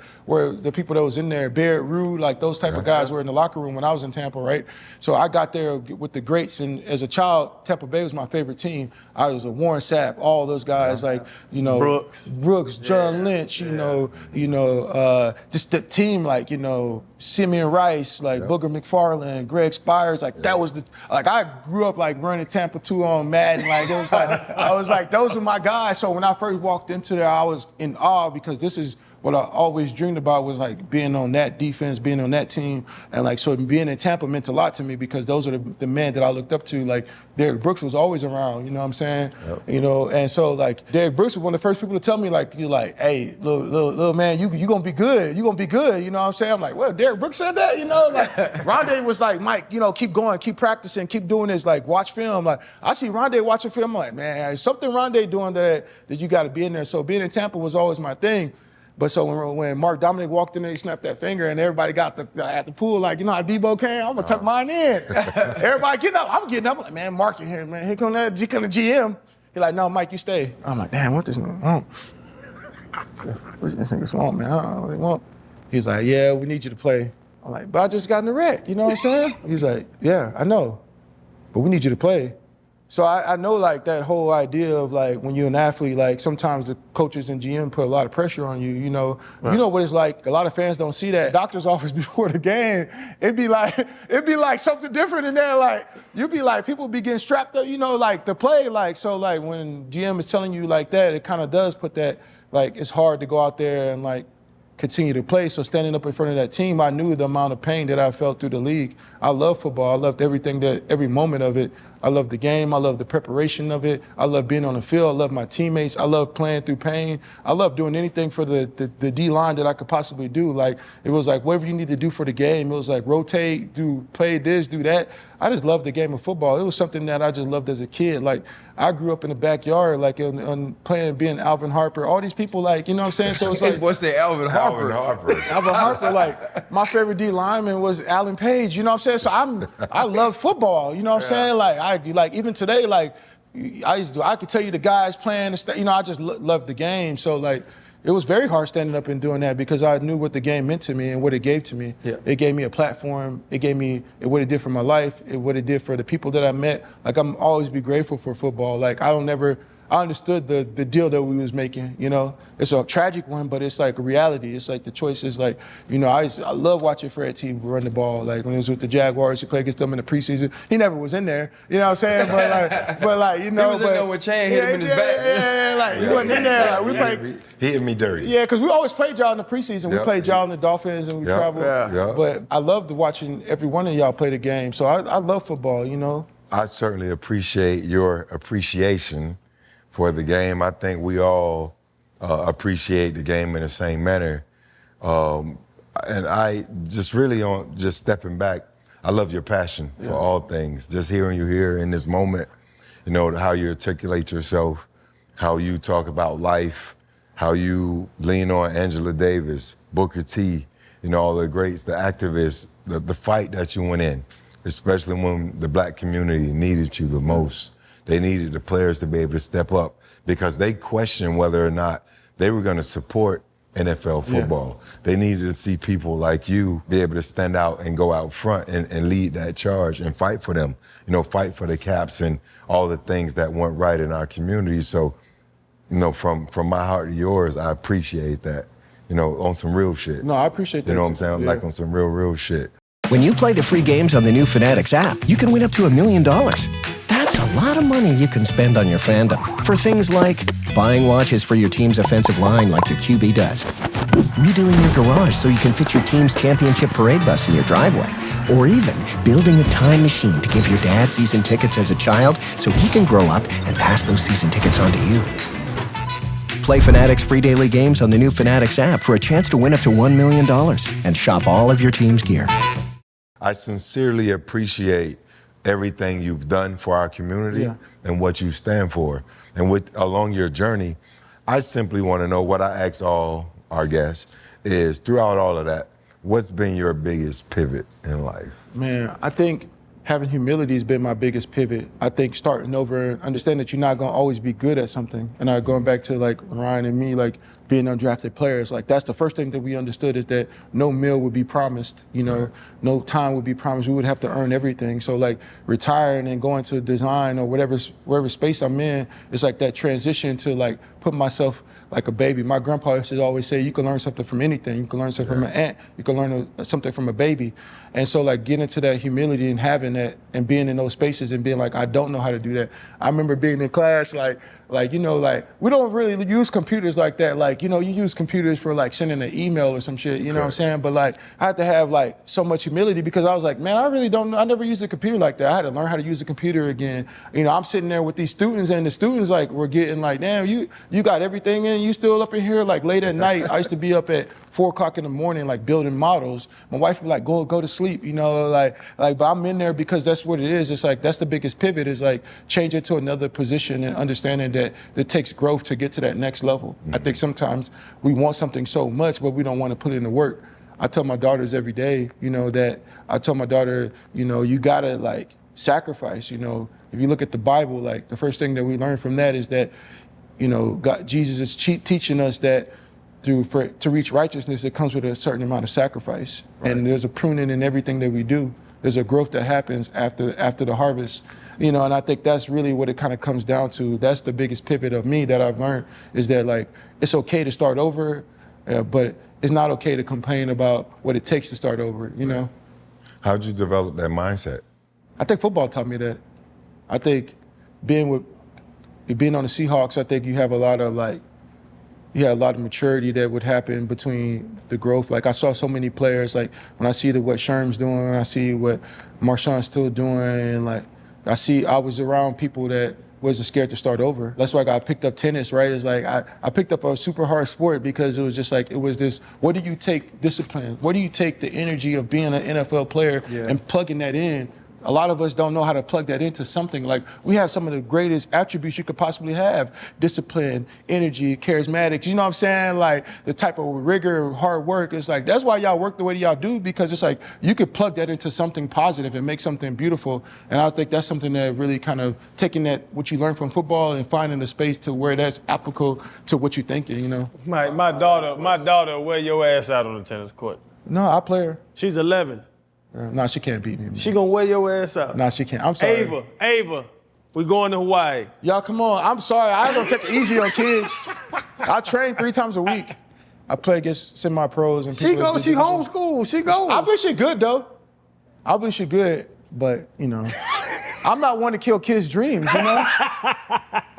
was in there. Barrett Rude, like those type of guys were in the locker room when I was in Tampa, right? So I got there with the greats, and as a child, Tampa Bay was my favorite team. I was a Warren Sapp, all those guys, like, you know, Brooks, John Lynch, just the team, like, you know, Simeon Rice, like Booger McFarland, Greg Spires, like that was I grew up like running Tampa 2 on Madden, like it was like, I was like, those are my guys. So when I first walked into there, I was in awe, because this is what I always dreamed about, was like being on that defense, being on that team. And like, so being in Tampa meant a lot to me, because those are the men that I looked up to. Like Derrick Brooks was always around, you know what I'm saying? Yep. You know, and so like Derrick Brooks was one of the first people to tell me, like, you're like, hey, little man, you gonna be good. You gonna be good, you know what I'm saying? I'm like, well, Derrick Brooks said that, you know? Like Rondé was like, Mike, you know, keep going, keep practicing, keep doing this, like watch film. Like I see Rondé watching film, I'm like, man, there's something Rondé doing that you gotta be in there. So being in Tampa was always my thing. But so when Mark Dominic walked in there, he snapped that finger, and everybody got at the pool, like, you know how Debo came? I'm gonna tuck mine in. Everybody getting up. I'm getting up. I'm like, man, Mark in here, man. Here come the GM. He's like, no, Mike, you stay. I'm like, damn, what this nigga? What this nigga's want, man? I don't know what they want. He's like, yeah, we need you to play. I'm like, but I just got in the wreck. You know what I'm saying? He's like, yeah, I know, but we need you to play. So I know like that whole idea of like when you're an athlete, like sometimes the coaches and GM put a lot of pressure on you, you know. Right. You know what it's like, a lot of fans don't see that. Doctor's office before the game, it'd be like something different in there. Like you'd be like, people be getting strapped up, you know, like to play. Like, so like when GM is telling you like that, it kind of does put that, like it's hard to go out there and like continue to play. So standing up in front of that team, I knew the amount of pain that I felt through the league. I love football. I loved every moment of it. I love the game. I love the preparation of it. I love being on the field. I love my teammates. I love playing through pain. I love doing anything for the D-line that I could possibly do. Like, it was like whatever you need to do for the game. It was like rotate, play this, do that. I just loved the game of football. It was something that I just loved as a kid. Like, I grew up in the backyard, like, playing, being Alvin Harper. All these people, like, you know what I'm saying? So it's like, What's the Alvin Harper? Alvin Harper, like, my favorite D lineman was Alan Page, you know what I'm saying? So I love football, you know what I'm saying? Like, even today, like, I could tell you the guys playing, you know, I just loved the game. So, like, it was very hard standing up and doing that because I knew what the game meant to me and what it gave to me. Yeah. It gave me a platform. It gave me what it did for my life. What it did for the people that I met. Like, I'm always be grateful for football. Like, I understood the deal that we was making, you know. It's a tragic one, but it's like a reality. It's like the choices, like, you know, I love watching Fred T run the ball. Like, when he was with the Jaguars, he played against them in the preseason. He never was in there, you know what I'm saying? But like, you know. He was in there with Chan hit him in his back. Yeah, like, he wasn't in there. Like, we played. He hit me dirty. Yeah, because we always played y'all in the preseason. We played y'all in the Dolphins and we traveled. Yeah. But I loved watching every one of y'all play the game. So I love football, you know. I certainly appreciate your appreciation for the game. I think we all appreciate the game in the same manner. And I just really, just stepping back, I love your passion for all things. Just hearing you here in this moment, you know, how you articulate yourself, how you talk about life, how you lean on Angela Davis, Booker T, you know, all the greats, the activists, the fight that you went in, especially when the black community needed you the most. They needed the players to be able to step up because they questioned whether or not they were going to support NFL football. Yeah. They needed to see people like you be able to stand out and go out front and lead that charge and fight for them, you know, fight for the caps and all the things that weren't right in our community. So, you know, from my heart to yours, I appreciate that, you know, on some real shit. No, I appreciate that. You know what I'm saying? Like on some real shit. When you play the free games on the new Fanatics app, you can win up to $1 million. That's a lot of money you can spend on your fandom for things like buying watches for your team's offensive line like your QB does, redoing your garage so you can fit your team's championship parade bus in your driveway, or even building a time machine to give your dad season tickets as a child so he can grow up and pass those season tickets on to you. Play Fanatics free daily games on the new Fanatics app for a chance to win up to $1 million and shop all of your team's gear. I sincerely appreciate everything you've done for our community and what you stand for. And along your journey, I simply want to know what I ask all our guests is, throughout all of that, what's been your biggest pivot in life? Man, I think having humility has been my biggest pivot. I think starting over, understand that you're not going to always be good at something. And going back to like Ryan and me, like being undrafted players, like that's the first thing that we understood is that no meal would be promised, you know, no time would be promised. We would have to earn everything. So like retiring and going to design or wherever space I'm in, it's like that transition to like put myself like a baby. My grandpa used to always say, you can learn something from anything. You can learn something from an ant. You can learn something from a baby. And so like getting to that humility and having that and being in those spaces and being like, I don't know how to do that. I remember being in class, like, you know, like we don't really use computers like that. Like, you know, you use computers for like sending an email or some shit, you know what I'm saying? But like, I had to have like so much humility because I was like, man, I really don't know. I never used a computer like that. I had to learn how to use a computer again. You know, I'm sitting there with these students and the students like were getting like, damn, you got everything in, you still up in here like late at night. I used to be up at 4 o'clock in the morning, like building models. My wife would be like, go to sleep, you know, like, but I'm in there because that's what it is. It's like, that's the biggest pivot is like changing to another position and understanding that it takes growth to get to that next level. I think sometimes we want something so much, but we don't want to put in the work. I tell my daughters every day, you know, that I tell my daughter, you know, you gotta like sacrifice, you know. If you look at the Bible, like the first thing that we learn from that is that, you know, Jesus is teaching us that to reach righteousness, it comes with a certain amount of sacrifice. Right. And there's a pruning in everything that we do. There's a growth that happens after the harvest. You know, and I think that's really what it kind of comes down to. That's the biggest pivot of me that I've learned is that like, it's okay to start over, but it's not okay to complain about what it takes to start over, you know? How'd you develop that mindset? I think football taught me that. I think being on the Seahawks, I think you had a lot of maturity that would happen between the growth. Like I saw so many players, like when I see what Sherm's doing, I see what Marshawn's still doing, and like I was around people that wasn't scared to start over. That's why I picked up tennis, right? It's like I picked up a super hard sport because it was just like, it was this, what do you take discipline? What do you take the energy of being an NFL player and plugging that in? A lot of us don't know how to plug that into something. Like, we have some of the greatest attributes you could possibly have: discipline, energy, charismatics. You know what I'm saying? Like, the type of rigor, hard work. It's like, that's why y'all work the way y'all do, because it's like, you could plug that into something positive and make something beautiful. And I think that's something that really kind of taking that, what you learn from football, and finding a space to where that's applicable to what you're thinking, you know? My daughter will wear your ass out on the tennis court. No, I play her. She's 11. No, she can't beat me, man. She gonna wear your ass out. No, she can't. I'm sorry. Ava, we going to Hawaii. Y'all, come on. I'm sorry. I don't take it easy on kids. I train 3 times a week. I play against semi-pros and people. She homeschooled. She goes. I believe she good, though. I believe she good, but, you know, I'm not one to kill kids' dreams, you know?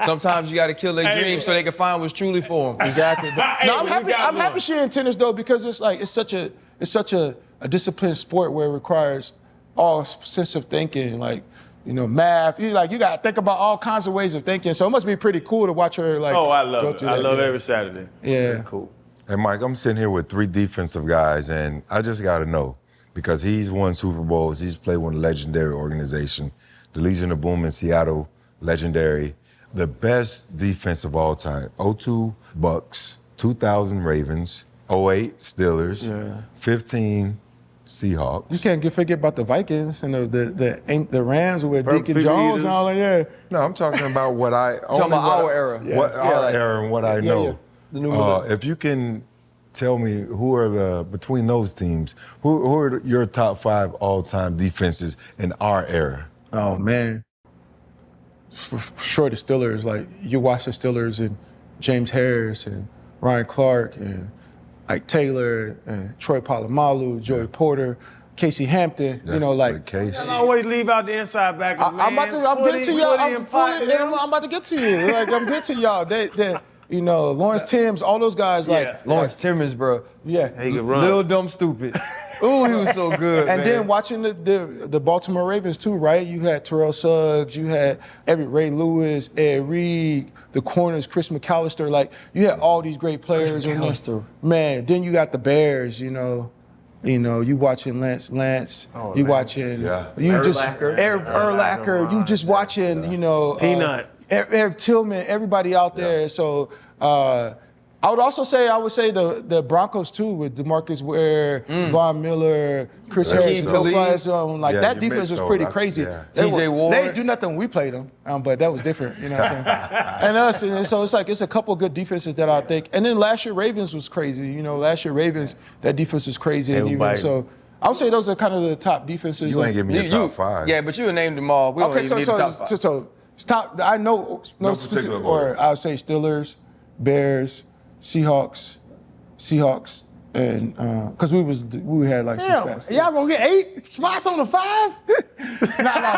Sometimes you got to kill their dreams so they can find what's truly for them. Exactly. But, no, I'm happy she in tennis, though, because it's like, it's such a disciplined sport where it requires all sense of thinking, like, you know, math. You got to think about all kinds of ways of thinking. So it must be pretty cool to watch her, like, I love it. I love yeah. every Saturday. Yeah. That's cool. And Mike, I'm sitting here with 3 defensive guys, and I just got to know, because he's won Super Bowls, he's played with a legendary organization, the Legion of Boom in Seattle, legendary. The best defense of all time: 02 Bucks, 2000 Ravens, 08 Steelers, 15 Seahawks. You can't forget about the Vikings and the Rams with Deacon Jones and all that. Yeah. No, I'm talking about what I. Talking about our era. Our era and what I know. Yeah. The new if you can tell me who are between those teams, who are your top 5 all-time defenses in our era? Oh, man. For sure, the Steelers. Like, you watch the Steelers and James Harris and Ryan Clark and Ike Taylor and Troy Polamalu, Joey Porter, Casey Hampton. You know, like Casey. I always leave out the inside backers, I'm getting to y'all. I'm about to get to you. Like, I'm getting to y'all. They you know, Lawrence Timms, all those guys. Like Lawrence Timmons, bro. Yeah. He can run. Little dumb stupid. Ooh, he was so good, And man. then watching the Baltimore Ravens too, right? You had Terrell Suggs, you had Ray Lewis, Ed Reed, the corners, Chris McAllister. Like, you had all these great players. McAllister. Man, then you got the Bears, you know. You watching Lance. You watching Urlacher. You just watching, you know, Peanut. Eric Tillman, everybody out there. So I would say the Broncos too, with DeMarcus Ware, Von Miller, Chris Harris, that defense was pretty crazy. T.J. Ward. They didn't do nothing when we played them, but that was different, you know what I'm saying? and so it's a couple good defenses that I think. And then last year Ravens was crazy. You know, last year Ravens, that defense was crazy. So I would say those are kind of the top defenses. You ain't give me your top 5. Yeah, but you named them all. We don't even need the top 5. So I know no specific order. I would say Steelers, Bears, Seahawks, and because we had like some stats. Y'all gonna get 8 spots on the 5?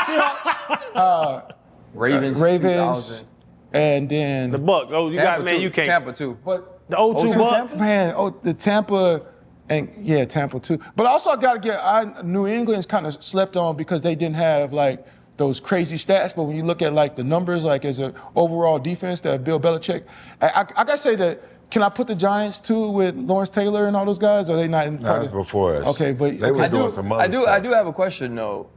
Seahawks, Ravens, 2000. And then The Bucks. Oh, you Tampa got, man, too. you can't. Tampa too. But The 02 Bucks. man, the Tampa, and Tampa too. But also I gotta get New England's kind of slept on because they didn't have like those crazy stats. But when you look at like the numbers, like as an overall defense that Bill Belichick, I gotta say that. Can I put the Giants too with Lawrence Taylor and all those guys? Or are they not in? That's before us. Okay, but they was doing some other stuff. I do have a question though.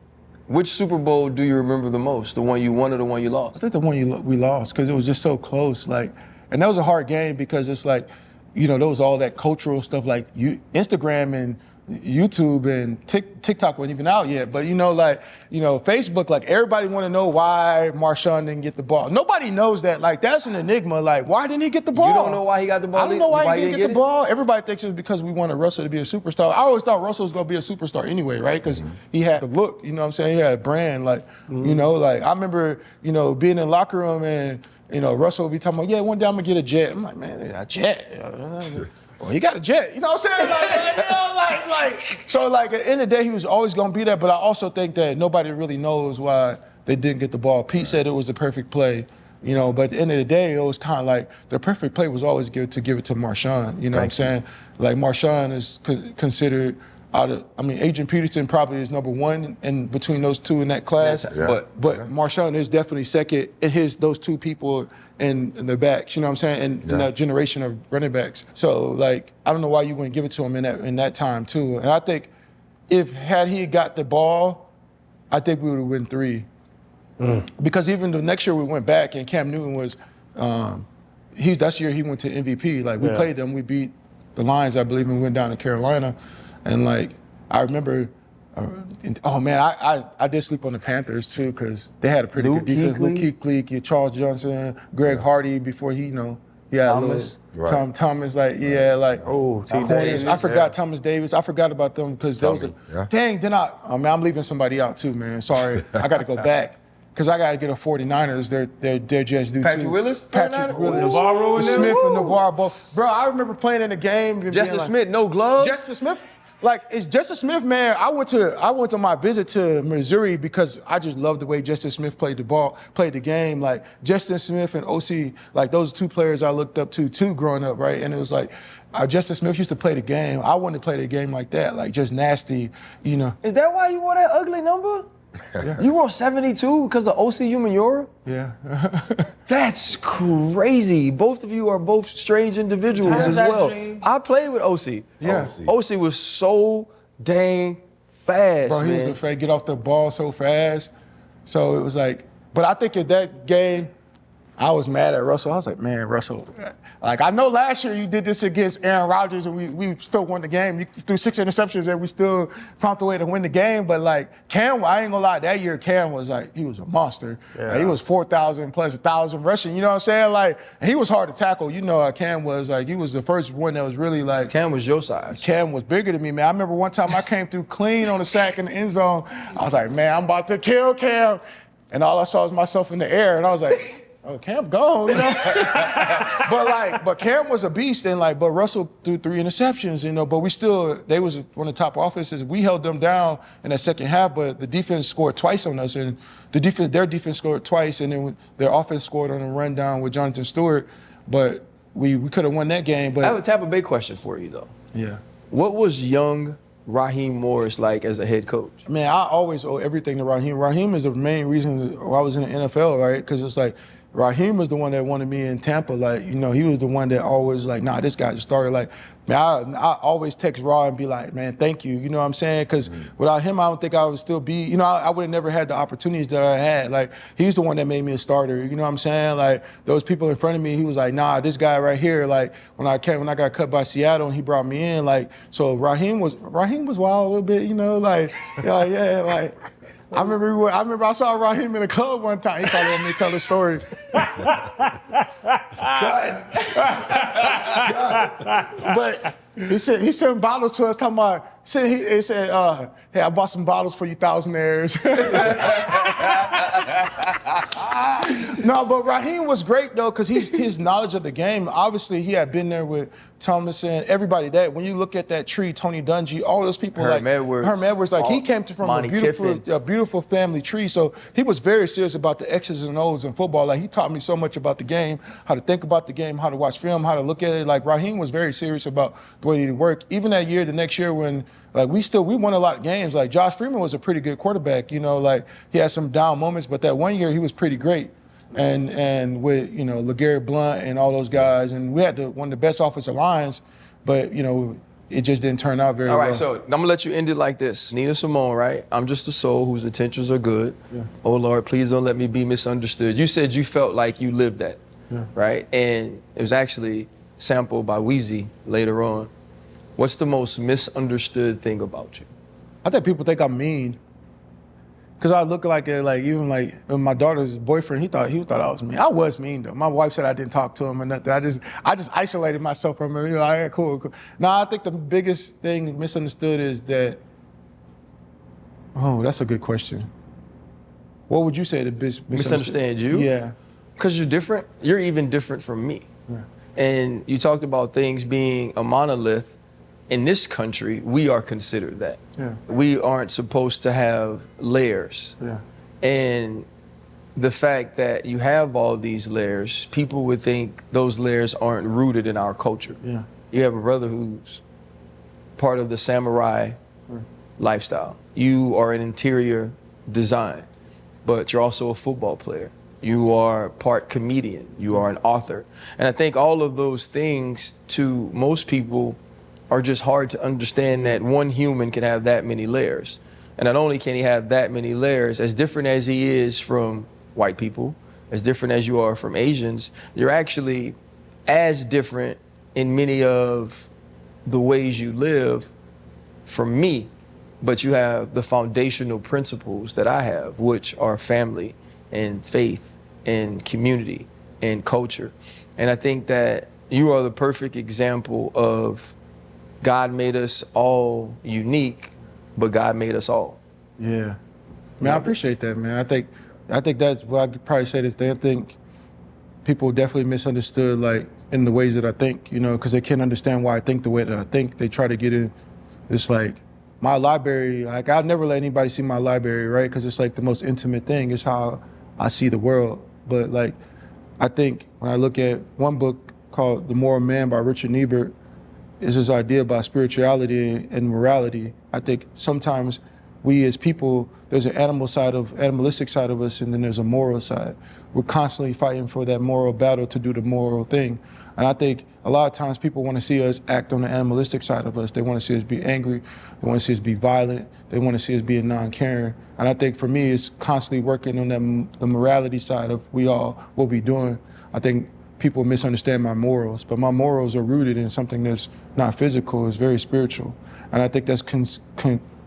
Which Super Bowl do you remember the most? The one you won or the one you lost? I think the one we lost because it was just so close. Like, and that was a hard game because it's like, you know, there was all that cultural stuff like Instagram and YouTube and TikTok wasn't even out yet. But, you know, Facebook, like everybody want to know why Marshawn didn't get the ball. Nobody knows that. Like, that's an enigma. Like, why didn't he get the ball? You don't know why he got the ball? I don't know why he didn't get the ball. Everybody thinks it was because we wanted Russell to be a superstar. I always thought Russell was going to be a superstar anyway, right? Because he had the look, you know what I'm saying? He had a brand. Like, you know, like I remember, you know, being in the locker room and, you know, Russell would be talking about, yeah, one day I'm going to get a jet. I'm like, man, a jet? Well, he got a jet, you know what I'm saying? So at the end of the day, he was always going to be there, but I also think that nobody really knows why they didn't get the ball. Pete said it was the perfect play, you know, but at the end of the day, it was kind of like the perfect play was always to give it to Marshawn, you know what I'm saying? Like Marshawn is considered Adrian Peterson probably is number one in between those two in that class. Yeah. But Marshawn is definitely second in those two people in the backs, you know what I'm saying? In that generation of running backs. So like, I don't know why you wouldn't give it to him in that time too. And I think had he got the ball, I think we would have won 3. Because even the next year we went back and Cam Newton was, that's the year he went to MVP. Like we played them, we beat the Lions, I believe, and we went down to Carolina. And like, I remember, I did sleep on the Panthers too, because they had a pretty good defense. Luke Kuechly, Charles Johnson, Greg Hardy before he had Thomas. Thomas, corners. I forgot Thomas Davis. I forgot about them because those are, dang, I'm leaving somebody out too, man. Sorry, I got to go back. Because I got to get a 49ers. They're just due Patrick too. Willis? Patrick Willis. Navarro Smith and Navarro. Bro, I remember playing in the game. Justin Smith, no gloves? Justin Smith? Like, it's Justin Smith, man. I went to my visit to Missouri because I just loved the way Justin Smith played the game. Like, Justin Smith and OC, like, those 2 players I looked up to, too, growing up, right? And it was like, Justin Smith used to play the game. I wanted to play the game like that, like, just nasty, you know. Is that why you wore that ugly number? Yeah. You wore 72 because of OC Umenyiora? Yeah. That's crazy. Both of you are both strange individuals as well. I played with OC. Yeah. OC was so dang fast, Bro, he was afraid to get off the ball so fast. So it was like, but I think in that game, I was mad at Russell. I was like, man, Russell. Like, I know last year you did this against Aaron Rodgers and we still won the game. You threw 6 interceptions and we still found a way to win the game. But, like, Cam, I ain't gonna lie, that year Cam was like, he was a monster. Yeah. Like, he was 4,000 plus 1,000 rushing, you know what I'm saying? Like, and he was hard to tackle. You know how Cam was. Like, he was the first one that was really like. Cam was your size. Cam was bigger than me, man. I remember one time I came through clean on a sack in the end zone. I was like, man, I'm about to kill Cam. And all I saw was myself in the air. And I was like, oh, Cam gone, you know? but Cam was a beast, and but Russell threw 3 interceptions, you know, but they was one of the top offenses. We held them down in that second half, but the defense scored twice on us, and their defense scored twice, and then their offense scored on a rundown with Jonathan Stewart, but we could have won that game. But I have a Tampa Bay question for you, though. Yeah. What was young Raheem Morris like as a head coach? Man, I always owe everything to Raheem. Raheem is the main reason I was in the NFL, right? Because it's like, Raheem was the one that wanted me in Tampa. Like, you know, he was the one that always like, nah, this guy's a starter. Like, man, I always text Raw and be like, man, thank you. You know what I'm saying? Because without him, I don't think I would still be, you know, I would have never had the opportunities that I had. Like, he's the one that made me a starter. You know what I'm saying? Like, those people in front of me, he was like, nah, this guy right here. Like, when I got cut by Seattle and he brought me in, like, so Raheem was wild a little bit, you know, like, yeah, like. I remember I saw Raheem in a club one time. He probably want me to tell the story. But he sent bottles to us talking about, he said, hey, I bought some bottles for you thousandaires. No, but Raheem was great though, because his knowledge of the game, obviously he had been there with Tomlinson, everybody that, when you look at that tree, Tony Dungy, all those people Herm Edwards, like he came from a beautiful family tree. So he was very serious about the X's and O's in football. Like he taught me so much about the game, how to think about the game, how to watch film, how to look at it. Like Raheem was very serious about the way he worked. Even that year, the next year when like we won a lot of games. Like Josh Freeman was a pretty good quarterback, you know, like he had some down moments, but that one year he was pretty great. And with, you know, LeGarrette Blount and all those guys, and we had one of the best offensive lines, but, you know, it just didn't turn out very well. All right, so I'm gonna let you end it like this. Nina Simone, right? I'm just a soul whose intentions are good. Yeah. Oh Lord, please don't let me be misunderstood. You said you felt like you lived that, right? And it was actually sampled by Wheezy later on. What's the most misunderstood thing about you? I think people think I'm mean. Cause I look like it, like even like my daughter's boyfriend, he thought I was mean. I was mean though. My wife said I didn't talk to him or nothing. I just isolated myself from him. You know, like, cool. No, I think the biggest thing misunderstood is that. Oh, that's a good question. What would you say the misunderstand you? Yeah. Cause you're different. You're even different from me. Yeah. And you talked about things being a monolith. In this country, we are considered that. Yeah. We aren't supposed to have layers. Yeah. And the fact that you have all these layers, people would think those layers aren't rooted in our culture. Yeah. You have a brother who's part of the samurai lifestyle. You are an interior design, but you're also a football player. You are part comedian. You are an author. And I think all of those things to most people are just hard to understand, that one human can have that many layers. And not only can he have that many layers, as different as he is from white people, as different as you are from Asians, you're actually as different in many of the ways you live from me, but you have the foundational principles that I have, which are family and faith and community and culture. And I think that you are the perfect example of God made us all unique, but God made us all. Yeah. Man, I appreciate that, man. I think that's what I could probably say this day. I think people definitely misunderstood, like, in the ways that I think, you know, because they can't understand why I think the way that I think. They try to get in. It's like my library, like, I'll never let anybody see my library, right? Because it's like the most intimate thing. It's how I see the world. But like, I think when I look at one book called The Moral Man by Richard Niebuhr, is this idea about spirituality and morality. I think sometimes we as people, there's an animalistic side of us, and then there's a moral side. We're constantly fighting for that moral battle to do the moral thing. And I think a lot of times people want to see us act on the animalistic side of us. They want to see us be angry. They want to see us be violent. They want to see us being non-caring. And I think for me, it's constantly working on the morality side of what we doing. I think people misunderstand my morals, but my morals are rooted in something that's not physical, it's very spiritual. And I think that's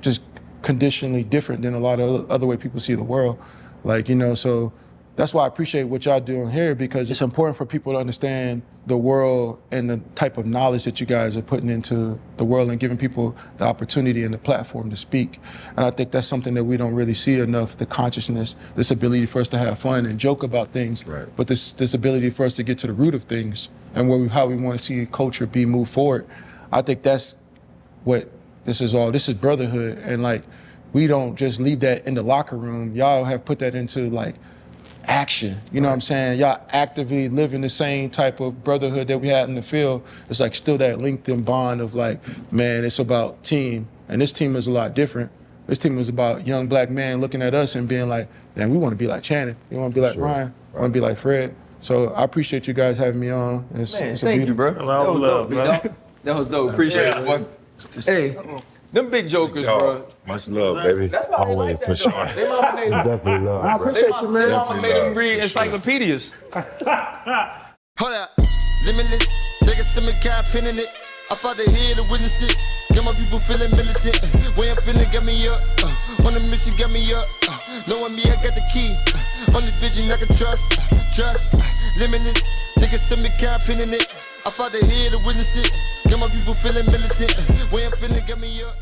just conditionally different than a lot of other way people see the world. Like, you know, so that's why I appreciate what y'all doing here, because it's important for people to understand the world and the type of knowledge that you guys are putting into the world and giving people the opportunity and the platform to speak. And I think that's something that we don't really see enough, the consciousness, this ability for us to have fun and joke about things, right, but this ability for us to get to the root of things and how we want to see culture be moved forward. I think that's what this is all. This is brotherhood. And like, we don't just leave that in the locker room. Y'all have put that into like action, you know what I'm saying? Y'all actively living the same type of brotherhood that we had in the field. It's like still that LinkedIn bond of like, man, it's about team. And this team is a lot different. This team is about young black men looking at us and being like, man, we want to be like Channing. We want to be like Ryan. We want to be like Fred. So I appreciate you guys having me on. Thank you, bro. That was dope, bro. That was dope. Appreciate it, boy. Hey, them big jokers, bro. Much love, baby. That's why they like that, for sure. They mama made them. Definitely love. I appreciate you, man. They mama made them read encyclopedias. Hold up, limitless. Take a stomach, got a pin in it. I fought the head to witness it. Got my people feeling militant. Way I'm feeling, got me up. On the mission, got me up. Knowing me, I got the key. On the vision, I can trust. Limitless. Take a stomach, got a pin in it. I fought the head to witness it. Got my people feeling militant. Way I'm feeling, got me up.